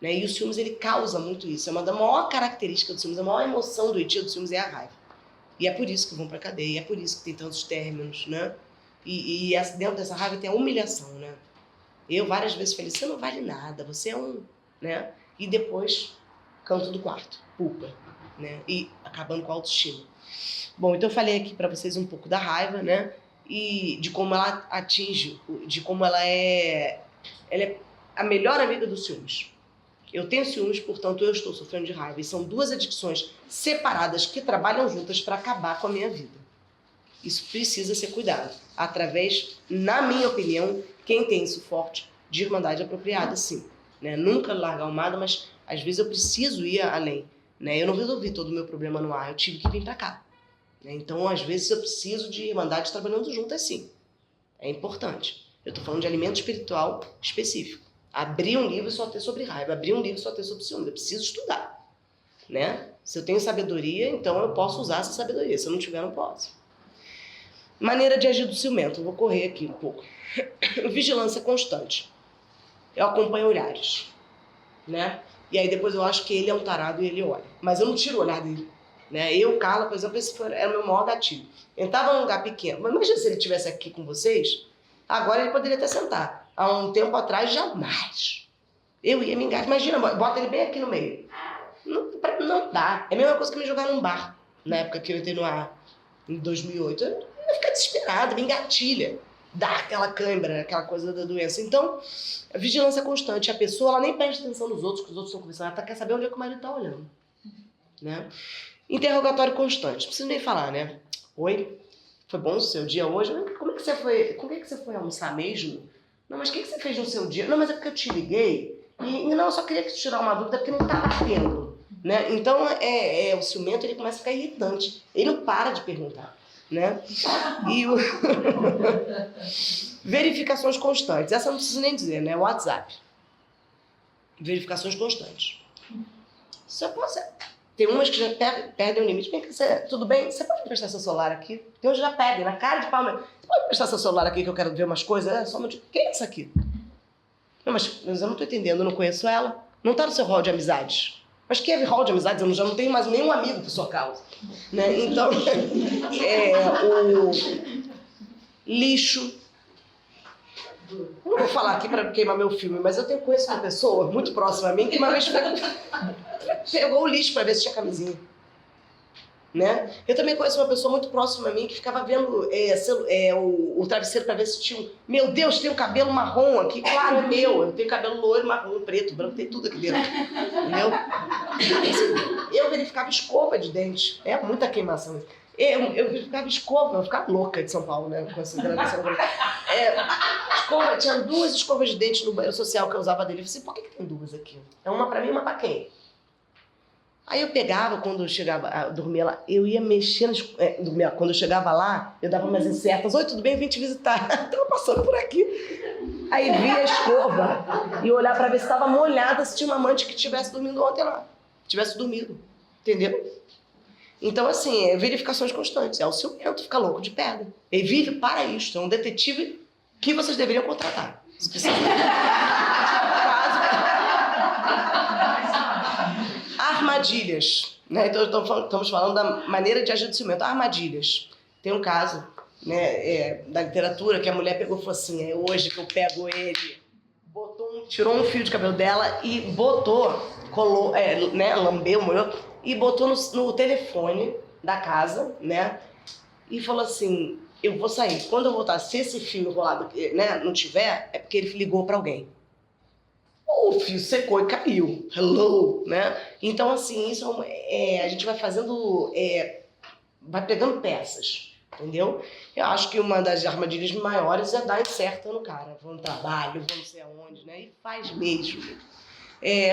Né? E o ciúmes, ele causa muito isso. É uma da maior característica do ciúmes, a maior emoção do doentio do ciúmes é a raiva. E é por isso que vão pra cadeia, é por isso que tem tantos términos, né? E dentro dessa raiva tem a humilhação, né? Eu várias vezes falei, você não vale nada, você é um... né? E depois, canto do quarto, pulpa, né? E acabando com a autoestima. Bom, então eu falei aqui pra vocês um pouco da raiva, né? E de como ela atinge, de como ela é a melhor amiga dos ciúmes. Eu tenho ciúmes, portanto eu estou sofrendo de raiva. E são duas adicções separadas que trabalham juntas para acabar com a minha vida. Isso precisa ser cuidado. Através, na minha opinião, quem tem isso forte, de irmandade apropriada, sim. Né? Nunca largar o mado, mas às vezes eu preciso ir além. Né? Eu não resolvi todo o meu problema no ar, eu tive que vir para cá. Né? Então, às vezes, eu preciso de irmandade trabalhando juntas, sim. É importante. Eu estou falando de alimento espiritual específico. Abrir um livro e só ter sobre raiva, abrir um livro e só ter sobre ciúme. Eu preciso estudar, né? Se eu tenho sabedoria, então eu posso usar essa sabedoria. Se eu não tiver, não posso. Maneira de agir do ciumento. Eu vou correr aqui um pouco. Vigilância constante. Eu acompanho olhares, né? E aí depois eu acho que ele é um tarado e ele olha. Mas eu não tiro o olhar dele, né? Eu, Carla, por exemplo, esse era o meu maior gatilho. Eu estava num lugar pequeno. Mas imagina se ele estivesse aqui com vocês, agora ele poderia até sentar. Há um tempo atrás, jamais. Eu ia me engajar. Imagina, bota ele bem aqui no meio. Não dá. É a mesma coisa que me jogar num bar. Na época que eu entrei no ar, em 2008. Eu ia ficar desesperada, me engatilha. Dá aquela cãibra, aquela coisa da doença. Então, a vigilância constante. A pessoa, ela nem presta atenção nos outros, que os outros estão conversando. Ela quer saber onde é que o marido está olhando. Né? Interrogatório constante. Não preciso nem falar, né? Oi, foi bom o seu dia hoje? Como é que você foi? Com quem que você foi almoçar mesmo? Não, mas o que você fez no seu dia? Não, mas é porque eu te liguei. E não, eu só queria tirar uma dúvida, porque não tá batendo. Né? Então, o ciumento, ele começa a ficar irritante. Ele não para de perguntar. Né? E verificações constantes. Essa eu não preciso nem dizer, né? WhatsApp. Verificações constantes. Você pode... Tem umas que já perdem o limite. Tudo bem? Você pode prestar seu celular aqui? Tem uns que já pedem, na cara de pau. Você pode prestar seu celular aqui que eu quero ver umas coisas? Só quem é essa aqui? Não, mas eu não tô entendendo, eu não conheço ela. Não tá no seu hall de amizades. Mas que é hall de amizades? Eu já não tenho mais nenhum amigo por sua causa. Né? Então, o lixo. Eu não vou falar aqui para queimar meu filme, mas eu conheço uma pessoa muito próxima a mim que uma vez pegou o lixo para ver se tinha camisinha. Né? Eu também conheço uma pessoa muito próxima a mim que ficava vendo o travesseiro para ver se tinha meu Deus, tem um cabelo marrom aqui. Claro, é meu. Eu tenho cabelo loiro, marrom, preto, branco, tem tudo aqui dentro. Entendeu? Eu verificava escova de dente. É muita queimação. Eu verificava escova, eu ficava louca de São Paulo, né? Considerando escova, tinha 2 escovas de dente no banheiro social que eu usava dele. Eu falei assim, por que tem 2 aqui? É uma para mim e uma para quem? Aí eu pegava, quando eu chegava a dormir lá, eu ia mexer quando eu chegava lá, eu dava umas incertas. Oi, tudo bem? Eu vim te visitar. Tava passando por aqui. Aí via a escova e olhar pra ver se estava molhada, se tinha uma amante que tivesse dormindo ontem lá. Tivesse dormido. Entendeu? Então, assim, verificações constantes. É o ciumento, fica louco de pedra. Ele vive para isto. É um detetive que vocês deveriam contratar. Se precisar. Armadilhas. Né? Então, estamos falando da maneira de agir do ciumento. Armadilhas. Tem um caso né, da literatura, que a mulher pegou e falou assim, é hoje que eu pego ele, tirou um fio de cabelo dela e botou, colou, né, lambeu, molhou, e botou no telefone da casa, né, e falou assim, eu vou sair, quando eu voltar, se esse fio enrolado, né, não tiver, é porque ele ligou para alguém. O fio secou e caiu. Hello, né? Então, assim, isso a gente vai fazendo, vai pegando peças, entendeu? Eu acho que uma das armadilhas maiores é dar incerta no cara. Vou no trabalho, vou não sei aonde, né? E faz mesmo.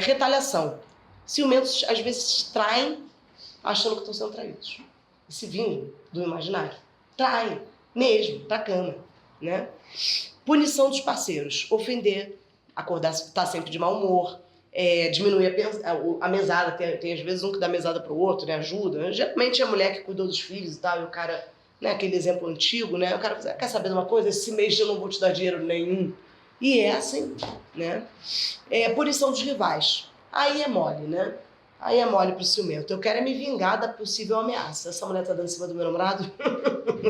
Retaliação. Ciumentos, às vezes, traem achando que estão sendo traídos. E se vingam do imaginário. Traem mesmo, pra cama, né? Punição dos parceiros. Ofender, acordar, estar sempre de mau humor, diminuir a mesada, tem às vezes um que dá mesada pro outro, né, ajuda. Geralmente é a mulher que cuidou dos filhos e tal, e o cara, né, aquele exemplo antigo, né, o cara quer saber de uma coisa? Esse mês eu não vou te dar dinheiro nenhum. E é assim, né. Punição dos rivais. Aí é mole, né. Aí é mole pro ciumento. Eu quero me vingar da possível ameaça. Essa mulher tá dando em cima do meu namorado?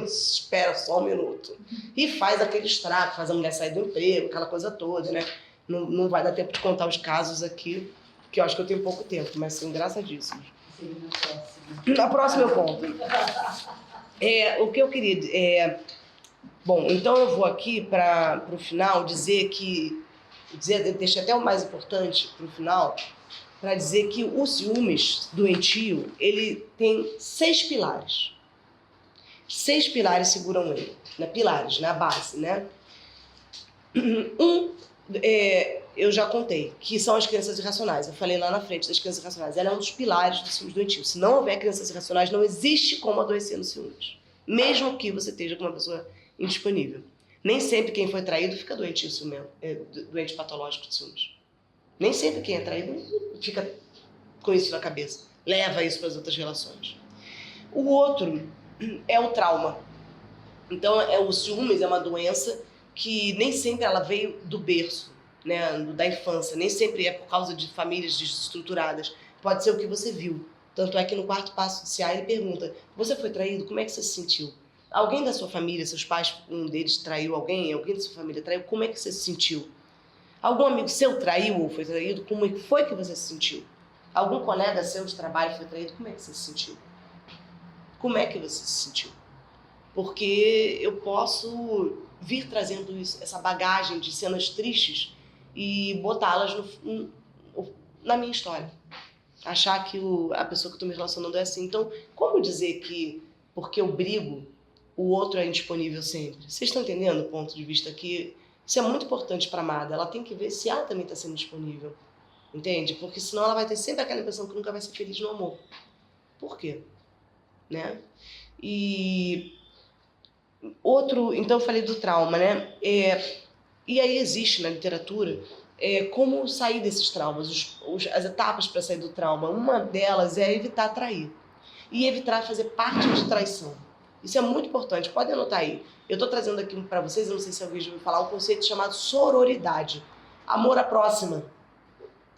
Espera só um minuto. E faz aquele estrago, faz a mulher sair do emprego, aquela coisa toda, né? Não vai dar tempo de contar os casos aqui, que eu acho que eu tenho pouco tempo, mas são engraçadíssimos. Na próxima eu conto. O que eu queria... bom, então eu vou aqui para o final deixei até o mais importante para o final, para dizer que o ciúmes doentio, ele tem 6 pilares. 6 pilares seguram ele, né? Pilares, na base, né? Eu já contei, que são as crenças irracionais. Eu falei lá na frente das crenças irracionais. Ela é um dos pilares do ciúmes doentio. Se não houver crenças irracionais, não existe como adoecer no ciúmes. Mesmo que você esteja com uma pessoa indisponível. Nem sempre quem foi traído fica doente patológico de ciúmes. Nem sempre quem é traído fica com isso na cabeça. Leva isso para as outras relações. O outro é o trauma. Então, o ciúmes é uma doença que nem sempre ela veio do berço, né, da infância. Nem sempre é por causa de famílias desestruturadas. Pode ser o que você viu. Tanto é que no 4º passo do CA ele pergunta, você foi traído? Como é que você se sentiu? Alguém da sua família, seus pais, um deles traiu alguém? Alguém da sua família traiu? Como é que você se sentiu? Algum amigo seu traiu ou foi traído? Como foi que você se sentiu? Algum colega seu de trabalho foi traído? Como é que você se sentiu? Como é que você se sentiu? Porque eu posso vir trazendo essa bagagem de cenas tristes e botá-las na minha história. Achar que a pessoa que eu estou me relacionando é assim. Então, como dizer que porque eu brigo, o outro é indisponível sempre? Vocês estão entendendo o ponto de vista aqui? Isso é muito importante para a amada. Ela tem que ver se ela também está sendo disponível. Entende? Porque senão ela vai ter sempre aquela impressão que nunca vai ser feliz no amor. Por quê? Né? E outro, então eu falei do trauma, né? E aí existe na literatura como sair desses traumas, as etapas para sair do trauma. Uma delas é evitar trair e evitar fazer parte de traição. Isso é muito importante, pode anotar aí. Eu estou trazendo aqui para vocês, eu não sei se alguém já ouviu falar, um conceito chamado sororidade. Amor à próxima.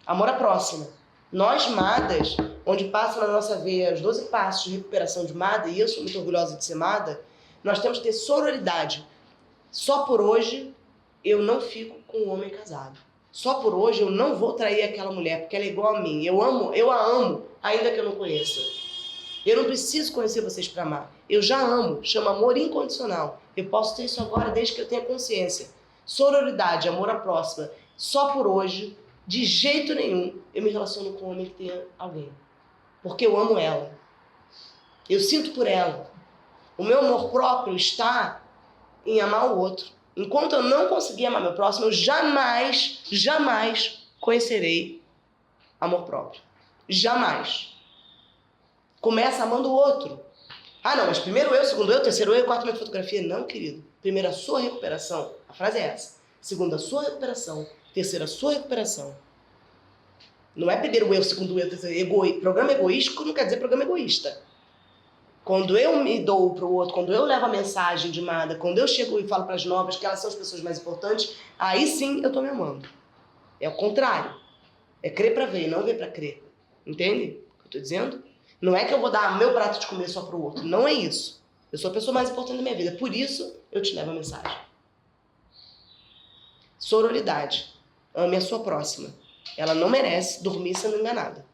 Amor à próxima. Nós, madas, onde passa na nossa veia os 12 passos de recuperação de mada, e eu sou muito orgulhosa de ser mada, nós temos que ter sororidade. Só por hoje eu não fico com um homem casado. Só por hoje eu não vou trair aquela mulher, porque ela é igual a mim. Eu a amo, ainda que eu não conheça. Eu não preciso conhecer vocês para amar. Eu já amo, chama amor incondicional. Eu posso ter isso agora desde que eu tenha consciência. Sororidade, amor à próxima. Só por hoje, de jeito nenhum, eu me relaciono com um homem que tenha alguém. Porque eu amo ela. Eu sinto por ela. O meu amor próprio está em amar o outro. Enquanto eu não conseguir amar meu próximo, eu jamais, jamais conhecerei amor próprio. Jamais. Começa amando o outro. Ah, não, mas primeiro eu, segundo eu, terceiro eu, quarto minha fotografia. Não, querido. Primeiro a sua recuperação. A frase é essa. Segundo a sua recuperação. Terceiro a sua recuperação. Não é primeiro eu, segundo eu, terceiro. Programa egoístico não quer dizer programa egoísta. Quando eu me dou para o outro, quando eu levo a mensagem de amada, quando eu chego e falo para as novas que elas são as pessoas mais importantes, aí sim eu estou me amando. É o contrário. É crer para ver, não ver para crer. Entende o que eu estou dizendo? Não é que eu vou dar meu prato de comer só para o outro. Não é isso. Eu sou a pessoa mais importante da minha vida. Por isso, eu te levo a mensagem. Sororidade. Ame a sua próxima. Ela não merece dormir sendo enganada.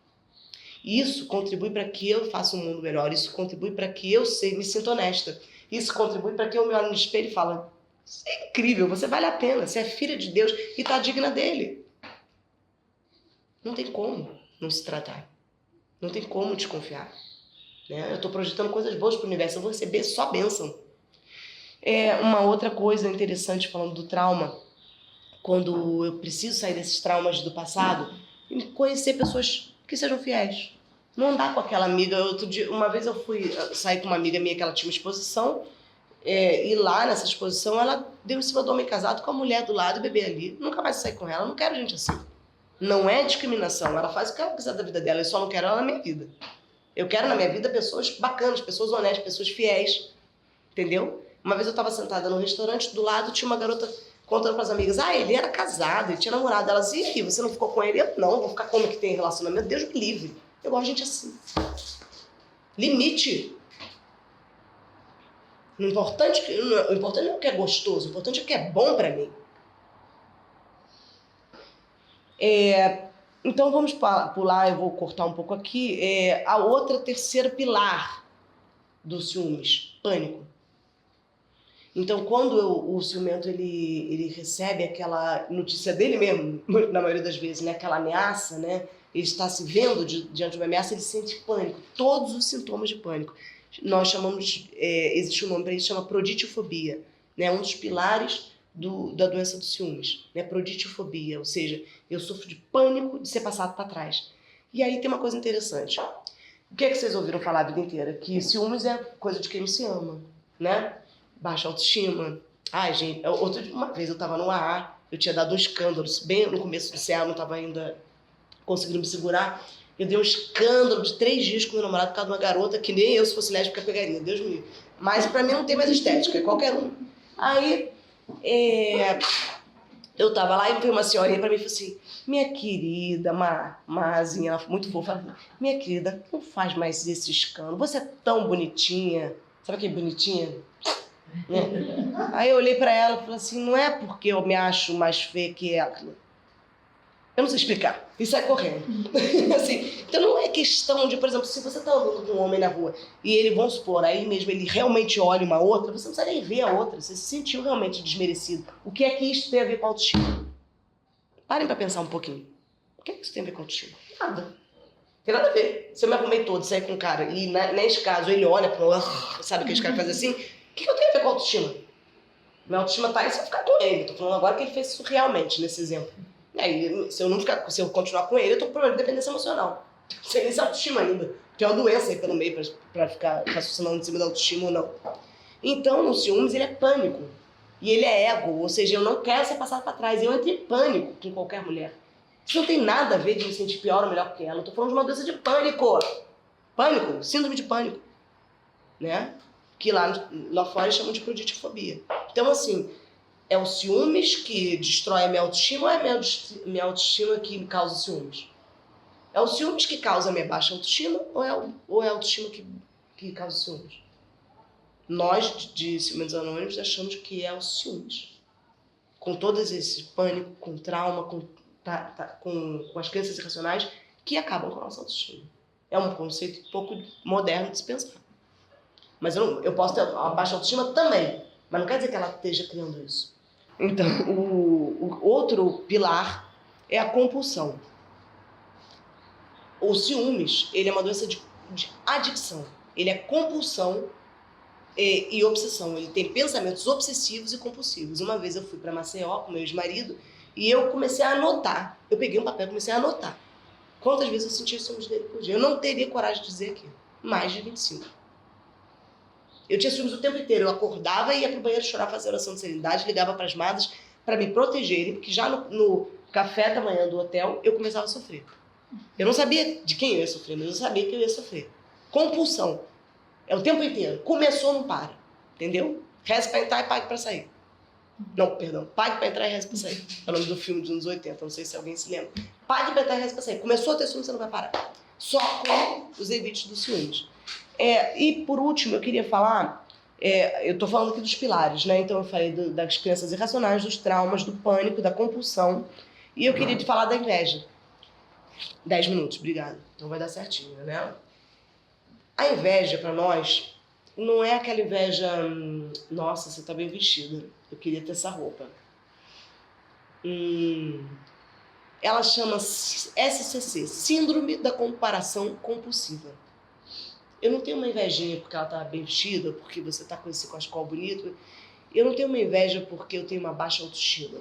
Isso contribui para que eu faça um mundo melhor. Isso contribui para que eu me sinta honesta. Isso contribui para que eu me olhe no espelho e fale: isso é incrível, você vale a pena, você é filha de Deus e está digna dele. Não tem como não se tratar. Não tem como desconfiar. Né? Eu estou projetando coisas boas para o universo, eu vou receber só bênção. Uma outra coisa interessante falando do trauma, quando eu preciso sair desses traumas do passado, conhecer pessoas que sejam fiéis. Não andar com aquela amiga. Uma vez eu fui sair com uma amiga minha que ela tinha uma exposição, e lá nessa exposição ela deu em cima do homem casado com a mulher do lado e bebê ali. Nunca mais sair com ela, eu não quero gente assim. Não é discriminação, ela faz o que ela quiser da vida dela, eu só não quero ela na minha vida. Eu quero na minha vida pessoas bacanas, pessoas honestas, pessoas fiéis, entendeu? Uma vez eu estava sentada num restaurante, do lado tinha uma garota contando para as amigas: ele era casado, ele tinha namorado. Elas: e aí, você não ficou com ele? Eu: não, vou ficar como que tem relacionamento? Deus me livre. Eu gosto de gente assim. Limite. O importante não é o que é gostoso, o importante é o que é bom para mim. Então vamos pular, eu vou cortar um pouco aqui. A terceiro pilar do ciúmes: pânico. Então, quando o ciumento ele recebe aquela notícia dele mesmo, na maioria das vezes, né, aquela ameaça, né, ele está se vendo diante de uma ameaça, ele sente pânico, todos os sintomas de pânico. Nós chamamos, existe um nome para isso, chama proditiofobia, né, um dos pilares da doença do ciúmes, né, proditiofobia, ou seja, eu sofro de pânico de ser passado para trás. E aí tem uma coisa interessante. O que é que vocês ouviram falar a vida inteira? Que ciúmes é coisa de quem não se ama, né? Baixa autoestima. Ai, gente, uma vez eu tava no AA, eu tinha dado um escândalo, bem no começo do CA, eu não tava ainda conseguindo me segurar. Eu dei um escândalo de 3 dias com meu namorado por causa de uma garota que nem eu, se fosse lésbica, pegaria, Deus me livre. Mas pra mim não tem mais estética, é qualquer um. Aí, eu tava lá e veio uma senhorinha pra mim e falou assim: minha querida, Mazinha, ela foi muito fofa, ela falou: minha querida, não faz mais esse escândalo, você é tão bonitinha. Sabe que bonitinha? Aí eu olhei pra ela e falei assim: não é porque eu me acho mais feia que ela. Eu não sei explicar. E sai correndo. Assim, então não é questão de, por exemplo, se você tá andando com um homem na rua e ele, vamos supor, aí mesmo ele realmente olha uma outra, você não precisa nem ver a outra, você se sentiu realmente desmerecido. O que é que isso tem a ver com autoestima? Parem pra pensar um pouquinho. O que é que isso tem a ver com autoestima? Nada. Tem nada a ver. Se eu me arrumei todo, sair com um cara e nesse caso ele olha pra sabe que os caras fazem assim? O que eu tenho a ver com autoestima? Minha autoestima tá aí se eu ficar com ele. Tô falando agora que ele fez isso realmente, nesse exemplo. Aí, se eu continuar com ele, eu tô com problema de dependência emocional. Sem nem se autoestima ainda. Tem uma doença aí pelo meio pra ficar raciocinando em cima da autoestima ou não. Então, o ciúmes, ele é pânico. E ele é ego, ou seja, eu não quero ser passado pra trás. Eu entro em pânico com qualquer mulher. Isso não tem nada a ver de me sentir pior ou melhor que ela. Eu tô falando de uma doença de pânico. Pânico, síndrome de pânico. Né? Que lá fora eles chamam de proditiofobia. Então, assim, é o ciúmes que destrói a minha autoestima ou é a minha autoestima que me causa ciúmes? É o ciúmes que causa a minha baixa autoestima ou é a autoestima que causa ciúmes? Nós, de Ciumentos Anônimos, achamos que é o ciúmes. Com todos esses pânico, com trauma, com as crenças irracionais que acabam com a nossa autoestima. É um conceito um pouco moderno de se pensar. Mas eu posso ter a baixa autoestima também, mas não quer dizer que ela esteja criando isso. Então, o outro pilar é a compulsão. O ciúmes, ele é uma doença de adicção. Ele é compulsão e obsessão. Ele tem pensamentos obsessivos e compulsivos. Uma vez eu fui para Maceió com meu ex-marido e eu comecei a anotar. Eu peguei um papel e comecei a anotar. Quantas vezes eu sentia ciúmes dele por dia? Eu não teria coragem de dizer aqui. Mais de 25. Eu tinha ciúmes o tempo inteiro. Eu acordava, ia pro banheiro chorar, fazer oração de serenidade, ligava para as madres para me protegerem, porque já no café da manhã do hotel eu começava a sofrer. Eu não sabia de quem eu ia sofrer, mas eu sabia que eu ia sofrer. Compulsão. É o tempo inteiro. Começou, não para. Entendeu? Reze pra entrar e pague pra sair. Não, perdão. Pague pra entrar e reze pra sair. É o nome do filme dos anos 80. Não sei se alguém se lembra. Pague pra entrar e reze pra sair. Começou a ter ciúmes, você não vai parar. Só com os evites dos ciúmes. E por último, eu queria falar Eu tô falando aqui dos pilares, né? Então eu falei das crenças irracionais, dos traumas, do pânico, da compulsão. E eu queria te falar da inveja. 10 minutos, obrigada. Então vai dar certinho, né? A inveja, pra nós, não é aquela inveja... Nossa, você tá bem vestida. Eu queria ter essa roupa. Ela chama SCC, Síndrome da Comparação Compulsiva. Eu não tenho uma invejinha porque ela tá bem vestida, porque você tá com esse cachecol bonito. Eu não tenho uma inveja porque eu tenho uma baixa autoestima.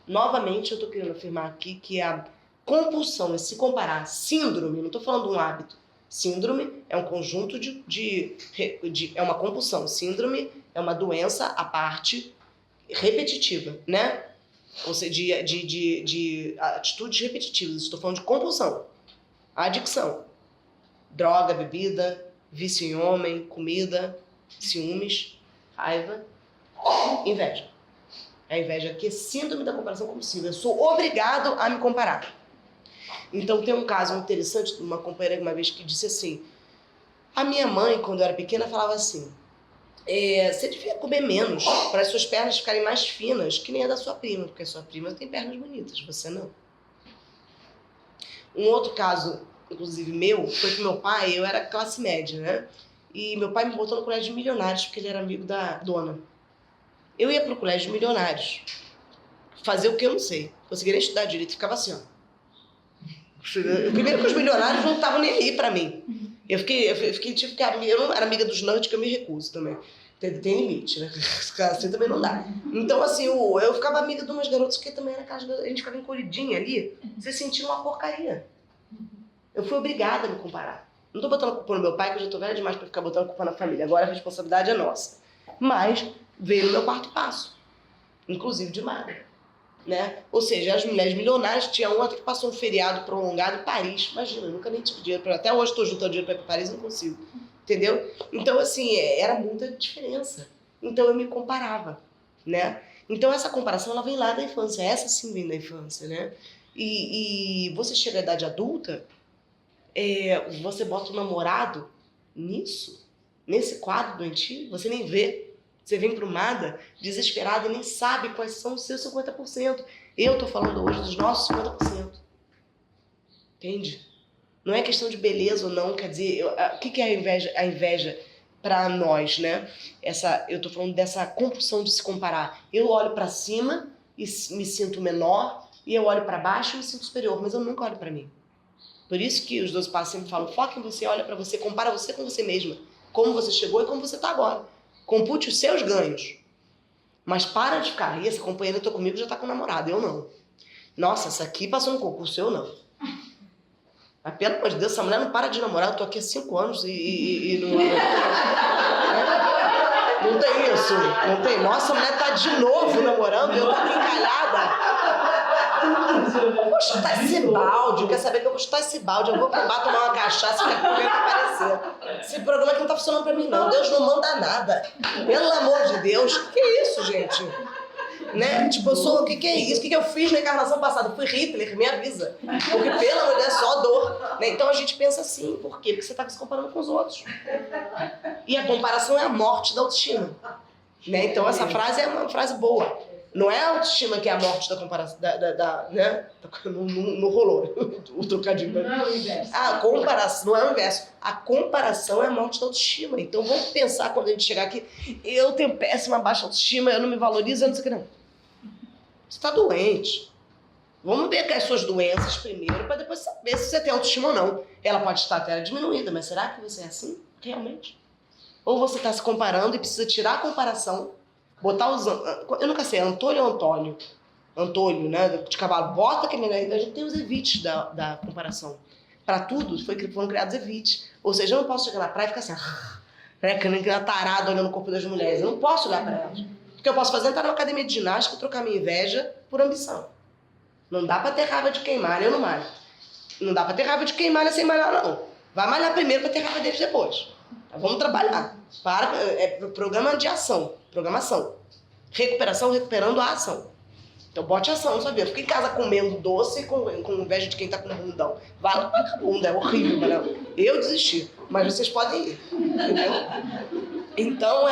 Novamente, eu tô querendo afirmar aqui que a compulsão é se comparar. Síndrome, não tô falando de um hábito. Síndrome é um conjunto é uma compulsão. Síndrome é uma doença à parte repetitiva, né? Ou seja, de atitudes repetitivas. Estou falando de compulsão. Adicção. Droga, bebida, vício em homem, comida, ciúmes, raiva, inveja. A inveja aqui é síndrome da comparação compulsiva. Eu sou obrigado a me comparar. Então tem um caso interessante de uma companheira uma vez que disse assim: a minha mãe, quando eu era pequena, falava assim: você devia comer menos para as suas pernas ficarem mais finas, que nem a da sua prima, porque a sua prima tem pernas bonitas, você não. Um outro caso, inclusive meu, foi que meu pai, eu era classe média, né? E meu pai me botou no colégio de milionários, porque ele era amigo da dona. Eu ia pro colégio de milionários, fazer o que eu não sei. Conseguia nem estudar direito, ficava assim, ó. Primeiro que os milionários não estavam nem aí pra mim. Eu não era amiga dos nerds, que eu me recuso também. Tem limite, né? Assim também não dá. Então, assim, eu ficava amiga de umas garotas que também era aquelas garotas, a gente ficava encolhidinha ali, você sentia uma porcaria. Eu fui obrigada a me comparar. Não tô botando a culpa no meu pai, que eu já tô velha demais pra ficar botando a culpa na família. Agora a responsabilidade é nossa. Mas veio no meu quarto passo. Inclusive de magra. Né? Ou seja, as mulheres milionárias, tinha uma que passou um feriado prolongado em Paris. Imagina, eu nunca nem tive dinheiro até hoje estou juntando dinheiro para ir para Paris e não consigo. Entendeu? Então, assim, era muita diferença. Então eu me comparava, né? Então essa comparação, ela vem lá da infância. Essa sim vem da infância, né? E você chega à idade adulta, você bota o namorado nisso, nesse quadro doentio, você nem vê. Você vem embrumada, desesperada e nem sabe quais são os seus 50%. Eu tô falando hoje dos nossos 50%. Entende? Não é questão de beleza ou não, quer dizer, o que é a inveja para nós, né? Eu tô falando dessa compulsão de se comparar. Eu olho para cima e me sinto menor, e eu olho para baixo e me sinto superior, mas eu nunca olho para mim. Por isso que os 12 passos sempre falam: foca em você, olha para você, compara você com você mesma. Como você chegou e como você tá agora. Compute os seus ganhos. Mas para de ficar. E essa companheira que eu tô comigo já tá com namorado, eu não. Nossa, essa aqui passou no concurso, eu não. Mas pelo amor de Deus, essa mulher não para de namorar. Eu tô aqui há 5 anos e não... Não tem isso. Não tem. Nossa, a mulher tá de novo namorando e eu tô aqui encalhada. Eu vou chutar esse balde. Quer saber que eu vou chutar esse balde? Eu vou pro bar tomar uma cachaça e ficar com aparecer. Esse programa aqui não tá funcionando pra mim, não. Deus não manda nada. Pelo amor de Deus. Que é isso, gente? Né? Tipo, o que é isso? O que eu fiz na encarnação passada? Eu fui Hitler, me avisa. Porque, pelo amor de Deus, é só dor. Né? Então a gente pensa assim. Por quê? Porque você tá se comparando com os outros. E a comparação é a morte da autoestima. Né? Então essa frase é uma frase boa. Não é a autoestima que é a morte da comparação, né? Não rolou o trocadilho. Não é o inverso. A comparação, não é o inverso. A comparação é a morte da autoestima. Então vamos pensar quando a gente chegar aqui: eu tenho péssima baixa autoestima, eu não me valorizo, eu não sei o que não. Você está doente. Vamos ver as suas doenças primeiro, para depois saber se você tem autoestima ou não. Ela pode estar até diminuída, mas será que você é assim? Realmente? Ou você está se comparando e precisa tirar a comparação, botar os... Eu nunca sei, Antônio ou Antônio? Antônio, né? De cavalo. Bota aquele... A gente tem os evites da comparação. Para tudo foram criados evites. Ou seja, eu não posso chegar na praia e ficar assim... né? Que nem uma tarada olhando o corpo das mulheres. Eu não posso olhar para elas. O que eu posso fazer é entrar numa academia de ginástica e trocar minha inveja por ambição. Não dá para ter raiva de quem malha, eu não malho. Não dá para ter raiva de quem malha sem malhar, não. Vai malhar primeiro para ter raiva deles depois. Vamos trabalhar. Programa de ação. Programação. Recuperação, recuperando a ação. Então bote ação na sua vida. Fica em casa comendo doce com inveja de quem tá com bundão. Vai lá pra bunda, é horrível, galera. Eu desisti. Mas vocês podem ir. Entendeu? Então, o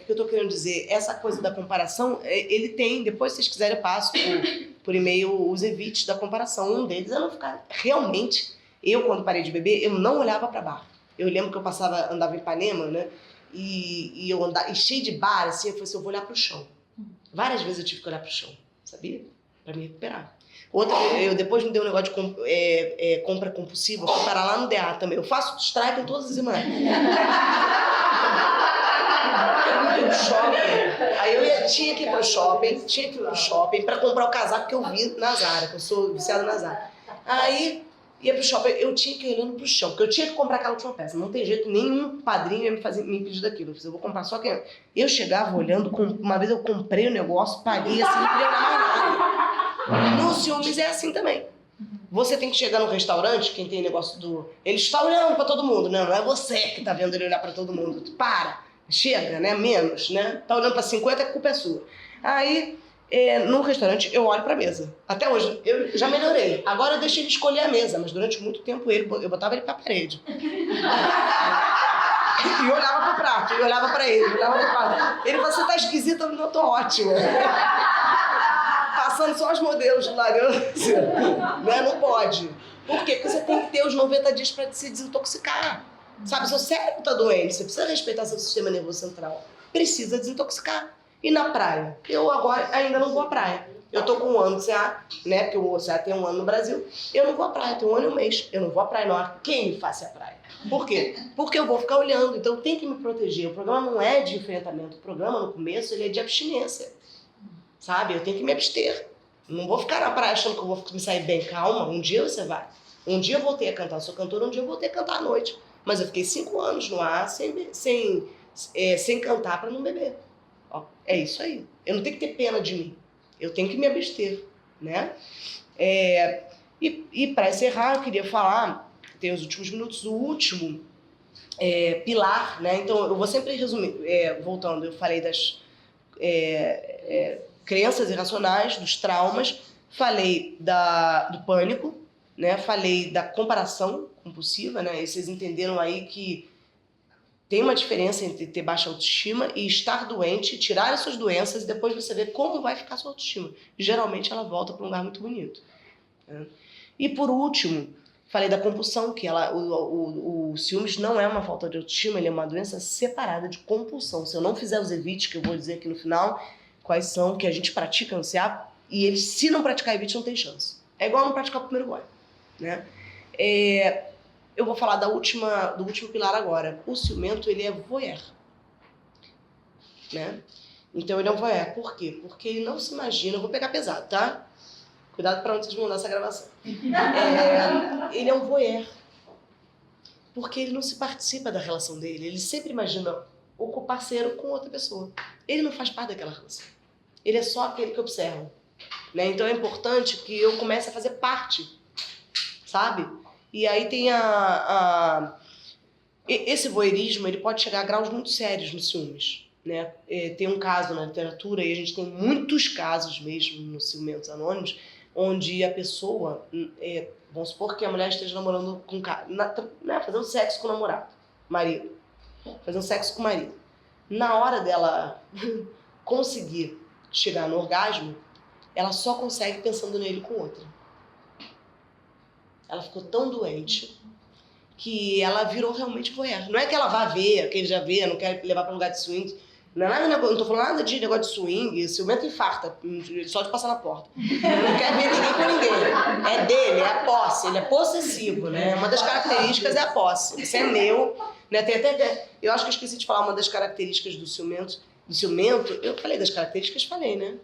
que eu tô querendo dizer? Essa coisa da comparação, ele tem, depois se vocês quiserem eu passo por e-mail os evites da comparação. Um deles é não ficar, realmente, eu quando parei de beber, eu não olhava pra bar. Eu lembro que eu andava em Ipanema, né, e eu andava, e cheio de bar, assim, eu falei assim, eu vou olhar pro chão. Várias vezes eu tive que olhar pro chão, sabia? Pra me recuperar. Outra, depois me deu um negócio de compra compulsiva, eu fui parar lá no DA também. Eu faço strike em todas as semanas. Eu ia pro shopping, aí tinha que ir pro shopping pra comprar o casaco que eu vi na Zara, que eu sou viciada na Zara. Aí ia pro shopping, eu tinha que ir olhando pro chão, porque eu tinha que comprar aquela última peça. Não tem jeito, nenhum padrinho ia me impedir daquilo. Eu vou comprar só que eu chegava olhando, uma vez eu comprei o negócio, paguei assim, não queria mais nada. No ciúmes é assim também. Você tem que chegar no restaurante, quem tem negócio ele está olhando pra todo mundo, não é você que tá vendo ele olhar pra todo mundo. Para, chega, né, menos, né, tá olhando pra 50, a culpa é sua. Aí, no restaurante, eu olho pra mesa. Até hoje, eu já melhorei. Agora eu deixei ele escolher a mesa, mas durante muito tempo eu botava ele pra parede. E olhava pro prato, e olhava pra ele, olhava pro prato. Ele falou, você tá esquisita, eu tô ótima. Passando só os modelos de laranja, né? Não pode. Por quê? Porque você tem que ter os 90 dias para se desintoxicar. Sabe, seu cérebro tá doente, você precisa respeitar seu sistema nervoso central. Precisa desintoxicar. E na praia? Eu agora ainda não vou à praia. Eu tô com um ano de CA, né? Porque o CA tem um ano no Brasil. Eu não vou à praia, tem um ano e um mês. Eu não vou à praia, não há quem me faça a praia. Por quê? Porque eu vou ficar olhando, então tem que me proteger. O programa não é de enfrentamento, o programa no começo ele é de abstinência. Sabe? Eu tenho que me abster. Não vou ficar na praia achando que eu vou me sair bem. Calma, um dia você vai. Um dia eu voltei a cantar, eu sou cantora, um dia eu voltei a cantar à noite. Mas eu fiquei 5 anos no ar sem cantar para não beber. Ó, é isso aí. Eu não tenho que ter pena de mim. Eu tenho que me abster, né? E para encerrar, eu queria falar, tem os últimos minutos, o último pilar, né? Então, eu vou sempre resumir, voltando, eu falei das crenças irracionais, dos traumas, falei do pânico, né? Falei da comparação compulsiva, né? E vocês entenderam aí que tem uma diferença entre ter baixa autoestima e estar doente, tirar as suas doenças e depois você ver como vai ficar a sua autoestima. Geralmente ela volta para um lugar muito bonito, né? E por último, falei da compulsão, que o ciúmes não é uma falta de autoestima, ele é uma doença separada de compulsão. Se eu não fizer os evites, que eu vou dizer aqui no final, quais são, que a gente pratica no CA, e eles, se não praticar evite, não tem chance. É igual não praticar o primeiro gole, né? Eu vou falar do último pilar agora. O ciumento, ele é voyeur, né? Então ele é um voyeur. Por quê? Porque ele não se imagina... Eu vou pegar pesado, tá? Cuidado para onde vocês vão mandar essa gravação. Ele é um voyeur. Porque ele não se participa da relação dele. Ele sempre imagina o parceiro com outra pessoa. Ele não faz parte daquela relação. Ele é só aquele que observa, né? Então é importante que eu comece a fazer parte, sabe? E aí tem esse voyeurismo, ele pode chegar a graus muito sérios nos ciúmes, né? Tem um caso na literatura, e a gente tem muitos casos mesmo nos ciumentos anônimos, onde a pessoa, vamos supor que a mulher esteja namorando com um cara, fazendo sexo com o namorado, marido, fazendo sexo com o marido. Na hora dela conseguir chegar no orgasmo, ela só consegue pensando nele com outra. Ela ficou tão doente que ela virou realmente voyeur. Não é que ela vá ver, que ele já vê, não quer levar para um lugar de swing. Não é nada, não tô falando nada de negócio de swing, ciumento infarta, só de passar na porta. Não quer ver ninguém com ninguém. É dele, é a posse, ele é possessivo, né? Uma das características é a posse. Isso é meu, né? Tem até, eu acho que eu esqueci de falar uma das características do ciumento. Eu falei das características, falei, né?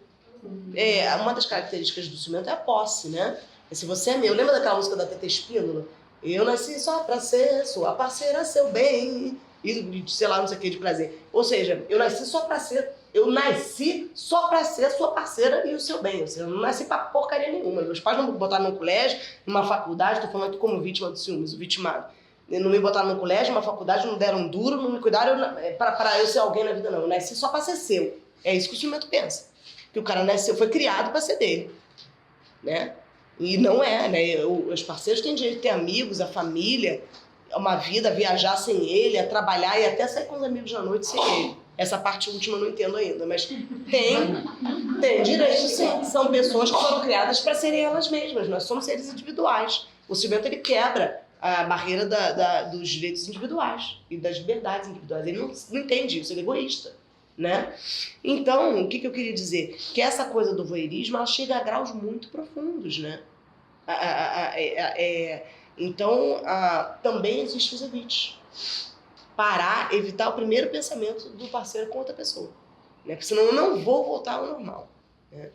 Uma das características do ciumento é a posse, né? Se você é meu, lembra daquela música da Teta Espíndola? Eu nasci só pra ser sua parceira, seu bem, e sei lá, não sei o que, de prazer. Ou seja, eu nasci só pra ser sua parceira e o seu bem. Ou seja, eu não nasci pra porcaria nenhuma. Meus pais não me botaram no colégio, numa faculdade, tô falando aqui como vítima do ciúmes, o vitimado. Não me botaram no colégio, numa faculdade, não deram duro, não me cuidaram pra eu ser alguém na vida, não. Eu nasci só pra ser seu. É isso que o ciumento pensa. Que o cara nasceu, foi criado pra ser dele, né? E não é, né? Os parceiros têm direito de ter amigos, a família, uma vida, a viajar sem ele, a trabalhar e até sair com os amigos à noite sem ele. Essa parte última eu não entendo ainda, mas tem direito, sim. São pessoas que foram criadas para serem elas mesmas. Nós somos seres individuais. O ciumento, ele quebra a barreira dos direitos individuais e das liberdades individuais. Ele não entende isso, ele é egoísta, né? Então, o que eu queria dizer? Que essa coisa do voyeurismo, ela chega a graus muito profundos, né? Então, também existe os evites. Parar, evitar o primeiro pensamento do parceiro com outra pessoa, né? Porque senão eu não vou voltar ao normal, né?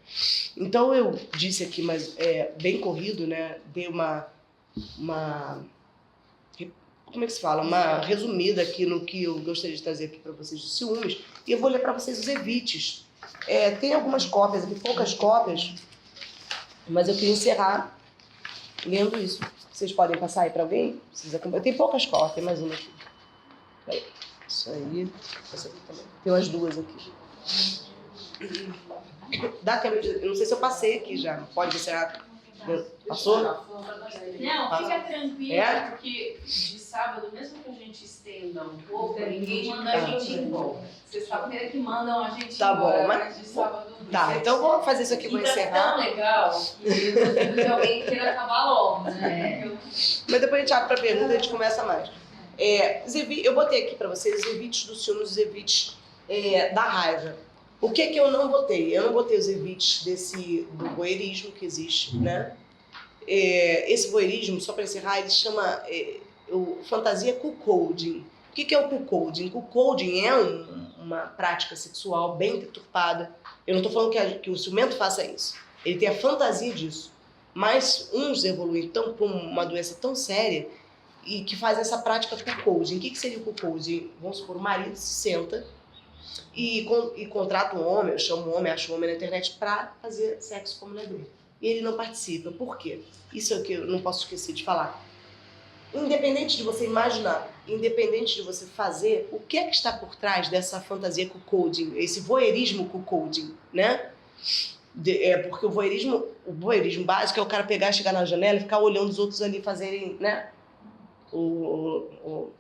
Então, eu disse aqui, mas bem corrido, né? Dei uma como é que se fala? Uma resumida aqui no que eu gostaria de trazer aqui para vocês de ciúmes. E eu vou ler para vocês os evites. Tem algumas cópias aqui, poucas cópias, mas eu queria encerrar lendo isso. Vocês podem passar aí para alguém? Tem poucas cópias, tem mais uma aqui. Aí. Isso aí. Essa aqui também. Tem umas duas aqui. Dá tempo de... Eu não sei se eu passei aqui já. Pode encerrar. Passou? Não, fica tranquilo, porque de sábado, mesmo que a gente estenda um pouco, ninguém manda a gente embora. Sexta-feira que mandam a gente embora, bom, mas de sábado... Tá, então vou fazer isso aqui, vou encerrar. É tão legal que eu duvido que alguém queira acabar logo, né? Mas depois a gente abre pra pergunta e a gente começa mais. Eu botei aqui pra vocês os evites do ciúme, os evites da raiva. O que eu não botei? Eu não botei os evites do voyeurismo que existe, né? Esse voyeurismo, só para encerrar, ele chama fantasia cuckolding. O que é o cuckolding? Cuckolding é uma prática sexual bem deturpada. Eu não estou falando que o ciumento faça isso. Ele tem a fantasia disso. Mas uns evoluem para uma doença tão séria e que faz essa prática cuckolding. O que seria o cuckolding? Vamos supor, o marido se senta e contrata um homem, chama um homem, acha um homem na internet para fazer sexo com a mulher dele. E ele não participa. Por quê? Isso é o que eu não posso esquecer de falar. Independente de você imaginar, independente de você fazer, o que está por trás dessa fantasia cuckolding, esse voyeurismo cuckolding, né? Porque o voyeurismo básico é o cara pegar, chegar na janela e ficar olhando os outros ali fazerem, né? O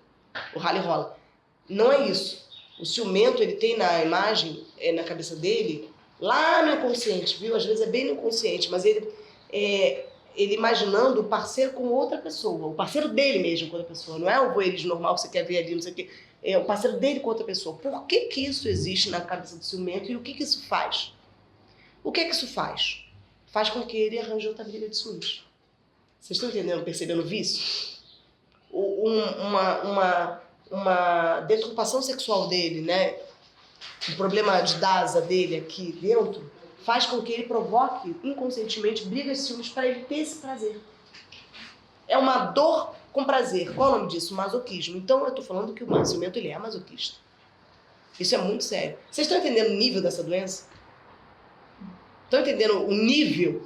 rally rola. Não é isso. O ciumento, ele tem na imagem, na cabeça dele, lá no inconsciente, viu? Às vezes é bem no inconsciente, mas ele imaginando o parceiro com outra pessoa, o parceiro dele mesmo com outra pessoa. Não é o voyeurismo normal que você quer ver ali, não sei o quê. É o parceiro dele com outra pessoa. Por que isso existe na cabeça do ciumento e o que isso faz? O que isso faz? Faz com que ele arranje outra briga de ciúmes. Vocês estão entendendo, percebendo o vício? Uma deturpação sexual dele, né? O problema de DASA dele aqui dentro faz com que ele provoque inconscientemente brigas de ciúmes para ele ter esse prazer. É uma dor com prazer. Qual é o nome disso? Masoquismo. Então eu estou falando que o ciumento ele é masoquista. Isso é muito sério. Vocês estão entendendo o nível dessa doença? Estão entendendo o nível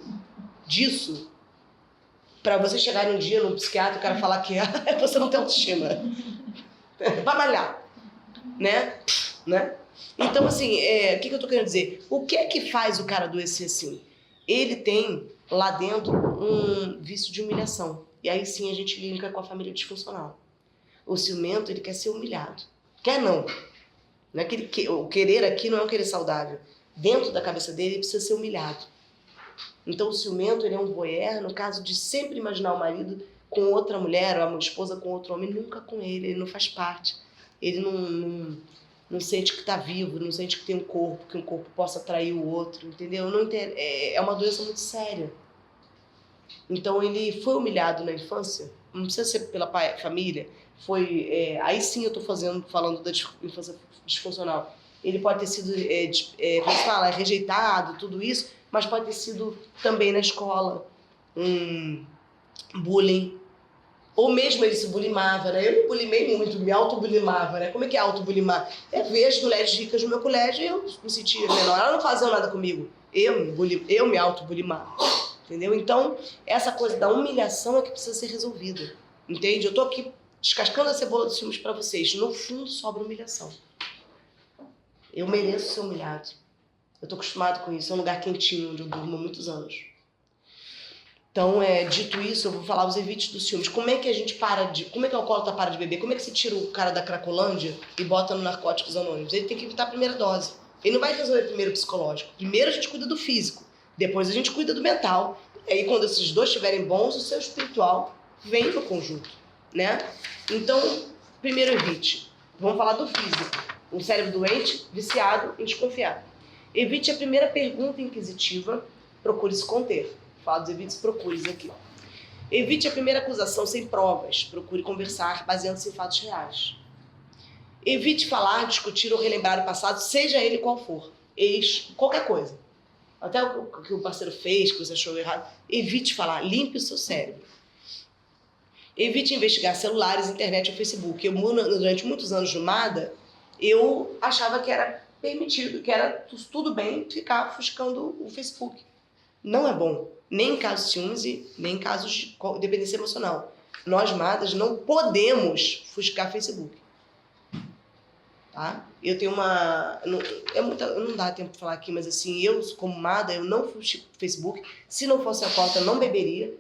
disso? Para você chegar um dia num psiquiatra e o cara falar que você não tem autoestima. Vai malhar. Né? Então, assim, o que eu tô querendo dizer? O que é que faz o cara adoecer assim? Ele tem lá dentro um vício de humilhação. E aí sim a gente linka com a família disfuncional. O ciumento, ele quer ser humilhado. Quer não. Não é que o querer aqui não é um querer saudável. Dentro da cabeça dele, ele precisa ser humilhado. Então o ciumento, ele é um voyeur, no caso de sempre imaginar o marido com outra mulher, ou a esposa com outro homem, nunca com ele não faz parte. Ele não sente que está vivo, não sente que tem um corpo, que um corpo possa atrair o outro, entendeu? É uma doença muito séria. Então ele foi humilhado na infância, não precisa ser pela família, aí sim eu estou falando da infância disfuncional. Ele pode ter sido, como se fala, rejeitado, tudo isso, mas pode ter sido também na escola, bullying. Ou mesmo ele se bulimava, né? Eu me bulimei muito, me autobulimava, né? Como é que é autobulimar? Ver as mulheres ricas no meu colégio e eu me sentia menor. Elas não faziam nada comigo. Eu me autobulimava, entendeu? Então, essa coisa da humilhação é que precisa ser resolvida, entende? Eu tô aqui descascando a cebola dos ciúmes para vocês. No fundo, sobra humilhação. Eu mereço ser humilhado. Eu tô acostumado com isso. É um lugar quentinho onde eu durmo há muitos anos. Então, dito isso, eu vou falar os evites dos ciúmes. Como é que a gente como é que o alcoólatra para de beber? Como é que você tira o cara da Cracolândia e bota no Narcóticos Anônimos? Ele tem que evitar a primeira dose. Ele não vai resolver primeiro o psicológico. Primeiro a gente cuida do físico. Depois a gente cuida do mental. Aí quando esses dois estiverem bons, o seu espiritual vem no conjunto, né? Então, primeiro evite. Vamos falar do físico. Um cérebro doente, viciado e desconfiado. Evite a primeira pergunta inquisitiva, procure se conter. Fala dos evites, procure aqui. Evite a primeira acusação sem provas, procure conversar baseando-se em fatos reais. Evite falar, discutir ou relembrar o passado, seja ele qual for. Qualquer coisa. Até o que o parceiro fez, que você achou errado. Evite falar, limpe o seu cérebro. Evite investigar celulares, internet ou Facebook. Durante muitos anos no MADA, eu achava que era permitido, que era tudo bem ficar fuscando o Facebook. Não é bom, nem em casos de ciúmes e nem em casos de dependência emocional. Nós, MADAs, não podemos fuscar Facebook. Tá? Eu tenho uma... Não dá tempo de falar aqui, mas assim, eu, como MADA, eu não fusco Facebook. Se não fosse alcoólatra, eu não beberia.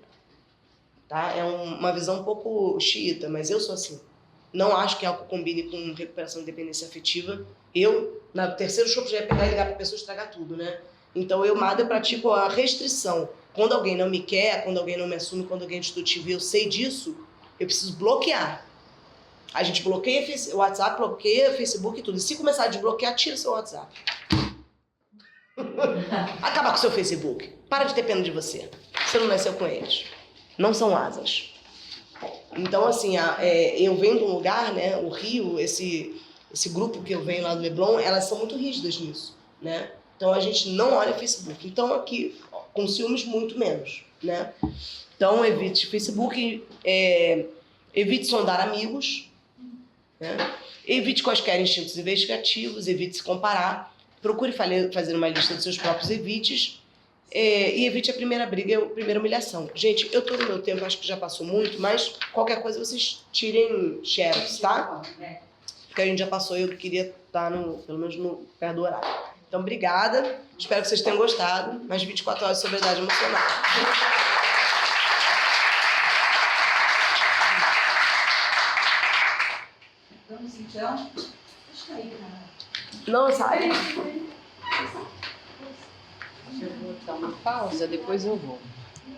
Tá? É uma visão um pouco xiita, mas eu sou assim. Não acho que álcool combine com recuperação de dependência afetiva. Eu, na terceiro chope, já ia pegar e ligar pra pessoa e estragar tudo, né? Então, eu, MADA, pratico a restrição. Quando alguém não me quer, quando alguém não me assume, quando alguém é destrutivo e eu sei disso, eu preciso bloquear. A gente bloqueia o WhatsApp, bloqueia o Facebook e tudo. E se começar a desbloquear, tira seu WhatsApp. Acaba com o seu Facebook. Para de ter pena de você. Você não nasceu com eles. Não são asas. Então, assim, eu venho de um lugar, né, o Rio, esse grupo que eu venho lá do Leblon, elas são muito rígidas nisso, né? Então, a gente não olha Facebook. Então, aqui, com ciúmes, muito menos, né? Então, evite Facebook, evite sondar amigos, né? Evite quaisquer instintos investigativos, evite se comparar, procure fazer uma lista dos seus próprios evites, e evite a primeira briga e a primeira humilhação. Gente, eu tô no meu tempo, acho que já passou muito, mas qualquer coisa vocês tirem xerox, tá? Porque a gente já passou e eu queria estar pelo menos perto do horário. Então, obrigada. Espero que vocês tenham gostado. Mais 24 horas de sobriedade emocional. Vamos então. Deixa eu ir, cara. Não, sai. Eu vou dar uma pausa, depois eu vou.